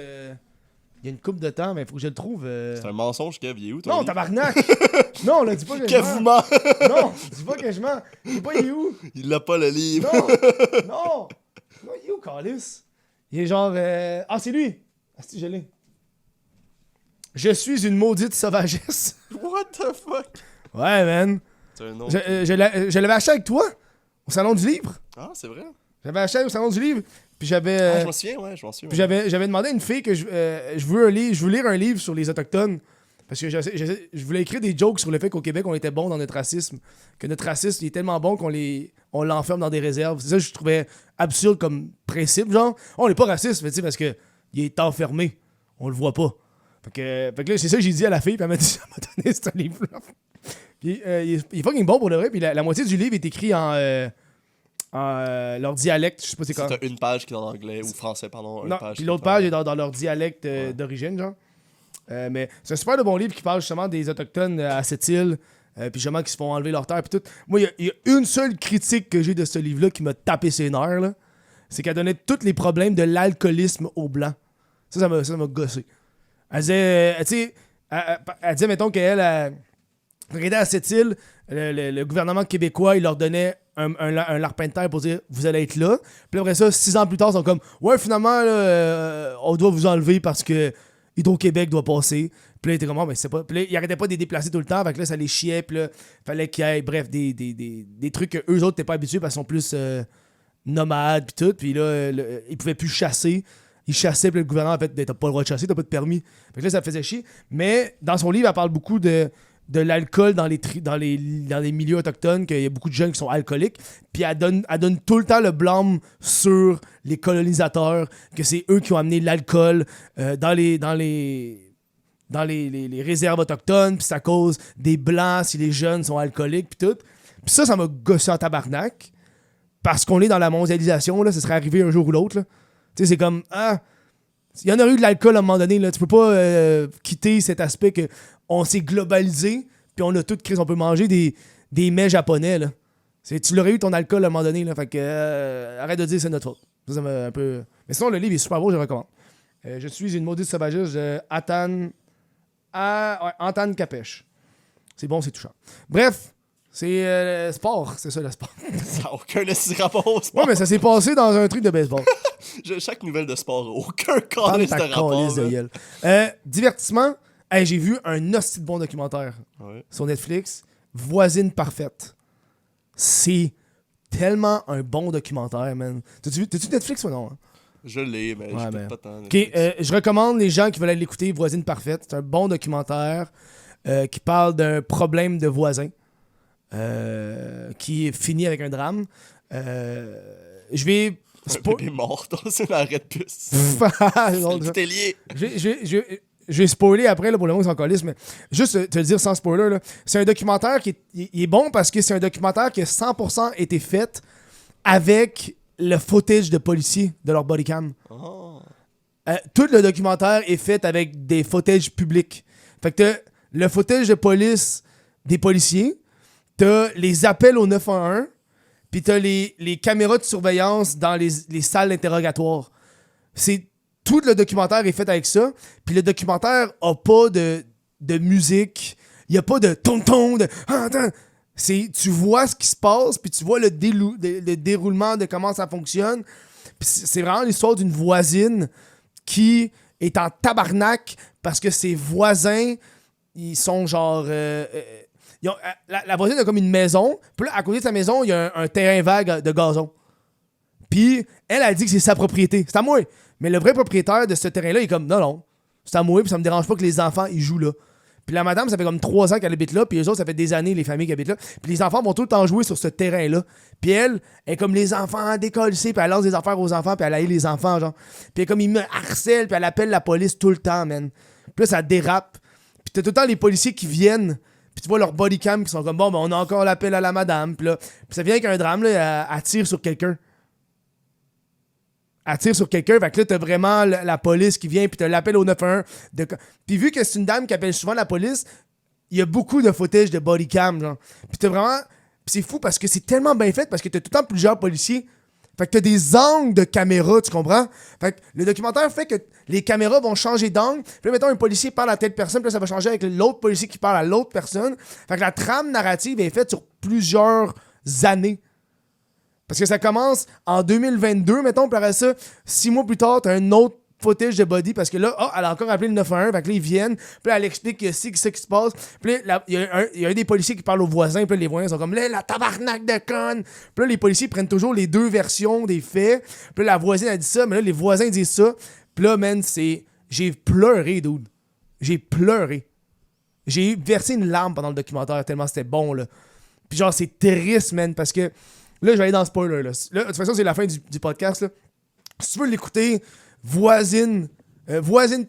il y a une couple de temps, mais il faut que je le trouve. C'est un mensonge, Kev. Il est où, ton Non, livre? tabarnak! Non, on l'a dit pas que Kev je vous mens. ment! Non, dis pas que je mens. Je sais pas, il est où? Il l'a pas, le livre. Non! Non! Non, il est où, Carlis? Il est genre. Ah, c'est lui! Ah, si, je l'ai. Je suis une maudite sauvagesse. What the fuck? Ouais, man. C'est un nom. Je l'avais acheté avec toi, au Salon du Livre. Ah, c'est vrai? J'avais acheté au Salon du Livre, puis j'avais. Ah, je m'en souviens, ouais, je m'en souviens. Puis j'avais demandé à une fille que je veux lire un livre sur les Autochtones. Parce que je voulais écrire des jokes sur le fait qu'au Québec, on était bon dans notre racisme. Que notre racisme il est tellement bon qu'on l'enferme dans des réserves. C'est ça que je trouvais absurde comme principe. Genre, on n'est pas raciste, mais tu sais, parce que il est enfermé. On le voit pas. Fait que là, c'est ça que j'ai dit à la fille, puis elle m'a dit, ça m'a donné ce livre-là. Puis il est fucking bon pour de vrai. Puis la moitié du livre est écrit en leur dialecte. Je sais pas c'est quoi. T'as une page qui est en anglais, ou français, pardon. Non, puis l'autre page est dans leur dialecte d'origine, genre. Mais c'est un super de bon livre qui parle justement des Autochtones à cette île, puis justement qui se font enlever leur terre, puis tout. Moi, il y a une seule critique que j'ai de ce livre-là qui m'a tapé ses nerfs, là. C'est qu'elle donnait tous les problèmes de l'alcoolisme aux Blancs. Ça m'a gossé. Elle disait, tu sais, elle disait, mettons qu'elle, regardez à cette île, le gouvernement québécois, il leur donnait un larpin de terre pour dire vous allez être là. Puis après ça, 6 ans plus tard, ils sont comme ouais, finalement, là, on doit vous enlever parce que Hydro-Québec doit passer. Puis là, il était comme mais c'est pas. Puis là, il arrêtait pas de les déplacer tout le temps. Fait que là, ça les chiait. Puis là, fallait qu'il y ait, bref, des trucs que eux autres n'étaient pas habitués parce qu'ils sont plus nomades. Puis tout. Puis là, ils pouvaient plus chasser. Ils chassaient. Puis le gouvernement a fait t'as pas le droit de chasser, t'as pas de permis. Fait que là, ça faisait chier. Mais dans son livre, elle parle beaucoup de l'alcool dans les milieux autochtones, qu'il y a beaucoup de jeunes qui sont alcooliques, puis elle donne tout le temps le blâme sur les colonisateurs, que c'est eux qui ont amené l'alcool dans les réserves autochtones, puis ça cause des Blancs si les jeunes sont alcooliques, puis tout. Puis ça m'a gossé en tabarnak, parce qu'on est dans la mondialisation, là, ça serait arrivé un jour ou l'autre. Tu sais, c'est comme, il y en aurait eu de l'alcool à un moment donné, là. Tu peux pas quitter cet aspect que on s'est globalisé, puis on a tout créé. On peut manger des mets japonais, là. Tu l'aurais eu ton alcool à un moment donné, là. Fait que arrête de dire que c'est notre faute. Ça m'a un peu. Mais sinon, le livre est super beau, je le recommande. Je suis une maudite sauvagesse de Antan Capèche. C'est bon, c'est touchant. Bref, c'est sport, c'est ça le sport. Ça n'a aucun rapport au sport. Ouais, mais ça s'est passé dans un truc de baseball. Chaque nouvelle de sport n'a aucun Parle calice ta de rapport. calice de gueule. Divertissement. Hey, j'ai vu un hostie de bon documentaire sur Netflix. Voisine parfaite. C'est tellement un bon documentaire, man. T'as-tu Netflix ou non? Hein? Je l'ai, mais Ouais, je ben. pas tant. Ok, je recommande les gens qui veulent aller l'écouter, Voisine parfaite. C'est un bon documentaire qui parle d'un problème de voisin qui finit avec un drame. Je vais... Un bébé mort dans une arrêt de puce. C'était lié. Je vais spoiler après là, pour le monde qui s'en calisse, mais juste te le dire sans spoiler, là, c'est un documentaire qui est bon parce que c'est un documentaire qui a 100% été fait avec le footage de policiers de leur bodycam. Oh. Tout le documentaire est fait avec des footages publics. Fait que t'as le footage de police des policiers, t'as les appels au 911, puis t'as les caméras de surveillance dans les salles d'interrogatoire. Tout le documentaire est fait avec ça, puis le documentaire a pas de musique, il y a pas de ton de tu vois ce qui se passe, puis tu vois le déroulement de comment ça fonctionne. Puis c'est vraiment l'histoire d'une voisine qui est en tabarnak parce que ses voisins, ils sont genre... la voisine a comme une maison, puis là, à côté de sa maison, il y a un terrain vague de gazon. Puis elle a dit que c'est sa propriété. C'est à moi. Mais le vrai propriétaire de ce terrain-là, il est comme, non, c'est à moi, puis ça me dérange pas que les enfants, ils jouent là. Puis la madame, ça fait comme 3 ans qu'elle habite là, puis les autres, ça fait des années, les familles qui habitent là. Puis les enfants vont tout le temps jouer sur ce terrain-là. Puis elle est comme les enfants décollissés, puis elle lance des affaires aux enfants, puis elle haït les enfants, genre. Puis comme, il me harcèle, puis elle appelle la police tout le temps, man. Puis là, ça dérape. Puis t'as tout le temps les policiers qui viennent, puis tu vois leur body cam qui sont comme, bon, ben on a encore l'appel à la madame. Puis là, puis ça vient avec un drame, là, elle tire sur quelqu'un. Elle tire sur quelqu'un, fait que là, t'as vraiment la police qui vient, puis t'as l'appel au 911. Puis vu que c'est une dame qui appelle souvent la police, il y a beaucoup de footage de body cam, genre. Puis t'as vraiment... Puis c'est fou parce que c'est tellement bien fait, parce que t'as tout le temps plusieurs policiers. Fait que t'as des angles de caméra, tu comprends? Fait que le documentaire fait que les caméras vont changer d'angle. Puis là, mettons, un policier parle à telle personne, puis là, ça va changer avec l'autre policier qui parle à l'autre personne. Fait que la trame narrative est faite sur plusieurs années. Parce que ça commence en 2022, mettons, puis après ça, 6 mois plus tard, t'as un autre footage de body, parce que là, elle a encore appelé le 911, fait que là, ils viennent, puis là, elle explique que c'est ce qui se passe, puis là, il y a un des policiers qui parle aux voisins, puis là, les voisins sont comme, là, la tabarnak de conne! Puis là, les policiers prennent toujours les deux versions des faits, puis là, la voisine a dit ça, mais là, les voisins disent ça, puis là, man, j'ai pleuré, dude. J'ai pleuré. J'ai versé une larme pendant le documentaire, tellement c'était bon, là. Puis genre, c'est triste, man, parce que là, je vais aller dans le spoiler. Là, de toute façon, c'est la fin du podcast. Là. Si tu veux l'écouter, Voisine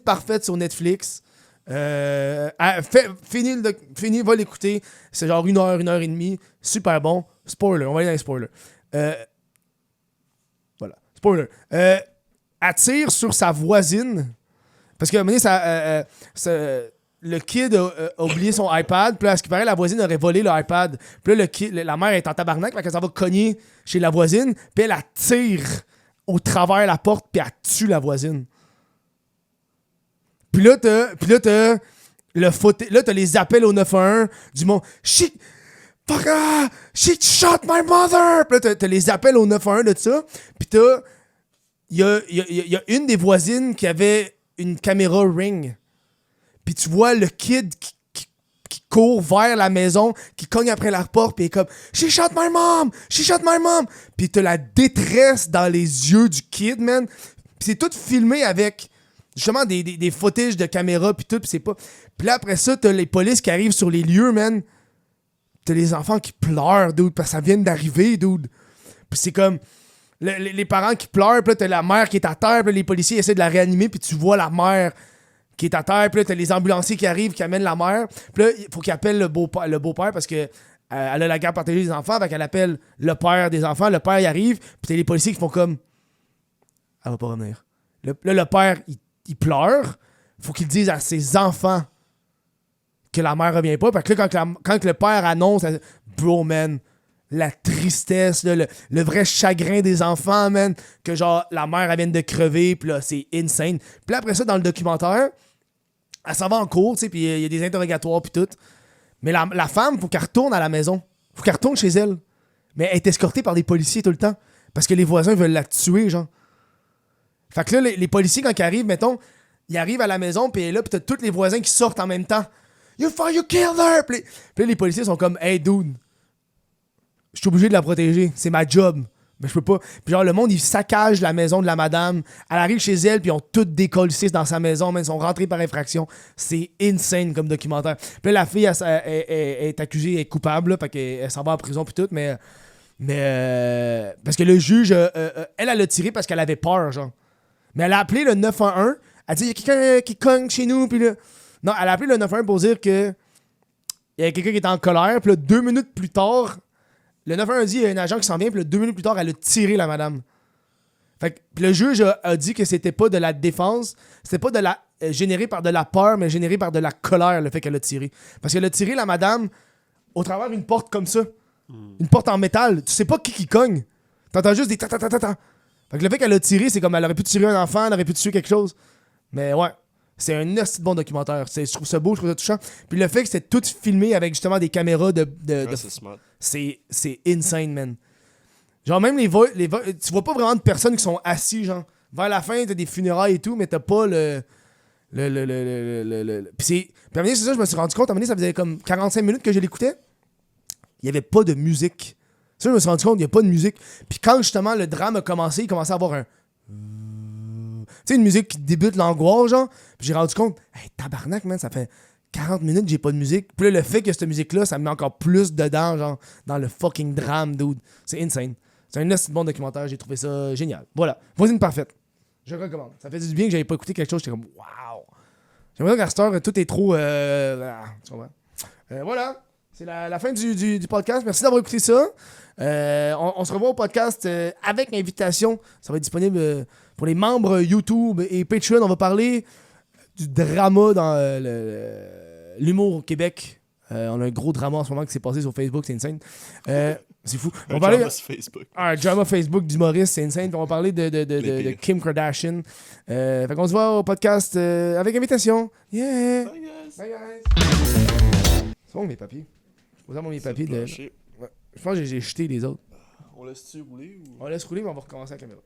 parfaite sur Netflix. Fini, va l'écouter. C'est genre 1 heure et demie. Super bon. Spoiler, on va aller dans les spoilers. Voilà. Spoiler. Elle tire sur sa voisine. Parce qu'à un moment donné, le kid a oublié son iPad, puis là, à ce qui paraît, la voisine aurait volé le iPad. Puis là, la mère est en tabarnak, fait qu'elle s'en va cogner chez la voisine, puis elle tire au travers la porte, puis elle tue la voisine. Puis là, t'as les appels au 911 du monde. She shot my mother! Puis là, t'as les appels au 911 de ça, puis il y a une des voisines qui avait une caméra Ring. Puis tu vois le kid qui court vers la maison, qui cogne après la porte, puis il est comme « She shot my mom! She shot my mom! » Puis t'as la détresse dans les yeux du kid, man. Puis c'est tout filmé avec, justement, des footages de caméra, puis tout, puis c'est pas... Puis là, après ça, t'as les polices qui arrivent sur les lieux, man. T'as les enfants qui pleurent, dude, parce que ça vient d'arriver, dude. Puis c'est comme... Les parents qui pleurent, puis là, t'as la mère qui est à terre, puis là, les policiers essaient de la réanimer, puis tu vois la mère qui est à terre, puis là, t'as les ambulanciers qui arrivent, qui amènent la mère, puis là, il faut qu'ils appellent le beau-père parce que elle a la garde partagée des enfants, fait qu'elle appelle le père des enfants, le père, il arrive, puis t'as les policiers qui font comme « Elle va pas revenir. » Là, le père, il pleure, faut qu'il dise à ses enfants que la mère revient pas, parce que là, quand le père annonce « Bro, man, la tristesse, là, le vrai chagrin des enfants, man, que genre la mère elle vient de crever, puis là c'est insane. Puis là, après ça, dans le documentaire, elle s'en va en cours, tu sais, puis il y a des interrogatoires puis tout. Mais la femme, faut qu'elle retourne à la maison. Faut qu'elle retourne chez elle. Mais elle est escortée par des policiers tout le temps. Parce que les voisins veulent la tuer, genre. Fait que là, les policiers, quand ils arrivent, mettons, ils arrivent à la maison, puis là, puis t'as tous les voisins qui sortent en même temps. You killed her! Puis là, les policiers sont comme, hey, dude, je suis obligé de la protéger. C'est ma job. Mais je peux pas. Puis genre, le monde, il saccage la maison de la madame. Elle arrive chez elle, puis ils ont tout décollé dans sa maison, mais ils sont rentrés par infraction. C'est insane comme documentaire. Puis là, la fille, elle est accusée, elle est coupable, là, fait qu'elle s'en va en prison, puis tout, mais parce que le juge, elle a tiré parce qu'elle avait peur, genre. Mais elle a appelé le 911. Elle dit, il y a quelqu'un qui cogne chez nous, puis là. Non, elle a appelé le 911 pour dire que il y a quelqu'un qui est en colère, puis là, 2 minutes plus tard, le 911 a dit, il y a un agent qui s'en vient, puis là, 2 minutes plus tard, elle a tiré la madame. Fait que le juge a dit que c'était pas de la défense, c'était pas de la généré par de la peur, mais généré par de la colère, le fait qu'elle a tiré. Parce qu'elle a tiré la madame au travers d'une porte comme ça. Une porte en métal. Tu sais pas qui cogne. T'entends juste des ta-ta-ta-ta-ta. Fait que le fait qu'elle a tiré, c'est comme elle aurait pu tirer un enfant, elle aurait pu tuer quelque chose. Mais ouais, c'est un assez bon documentaire. Je trouve ça beau, je trouve ça touchant. Puis le fait que c'était tout filmé avec justement des caméras de c'est smart. c'est insane, man. Genre, même les vols, tu vois pas vraiment de personnes qui sont assis, genre. Vers la fin, t'as des funérailles et tout, mais t'as pas le. Puis à un moment donné, c'est ça, je me suis rendu compte, à un moment donné, ça faisait comme 45 minutes que je l'écoutais. Il y avait pas de musique. Ça, je me suis rendu compte, il y a pas de musique. Puis quand justement le drame a commencé, il commençait à avoir un. Tu sais, une musique qui débute l'angoisse, genre. Puis j'ai rendu compte, hey, tabarnak, man, ça fait 40 minutes que j'ai pas de musique. Puis là, le fait que cette musique-là, ça me met encore plus dedans, genre, dans le fucking drame, dude. C'est insane. C'est un assez bon documentaire, j'ai trouvé ça génial. Voilà, Voisine parfaite. Je recommande. Ça fait du bien que j'avais pas écouté quelque chose, j'étais comme, waouh. J'aimerais qu'à cette heure, tout est trop. Tu comprends? Voilà, c'est la fin du podcast. Merci d'avoir écouté ça. On se revoit au podcast avec invitation. Ça va être disponible pour les membres YouTube et Patreon. On va parler du drama dans l'humour au Québec. On a un gros drama en ce moment qui s'est passé sur Facebook, c'est insane. C'est fou. On va parler Facebook. un drama Facebook d'humoriste, c'est insane. On va parler de Kim Kardashian. Fait qu'on se voit au podcast avec invitation. Yeah! Bye, guys. Bye, guys! C'est bon mes papiers. Je pose mes papiers de. Plancher. Ouais. Je pense que j'ai jeté les autres. On laisse-tu rouler ou... On laisse rouler, mais on va recommencer la caméra.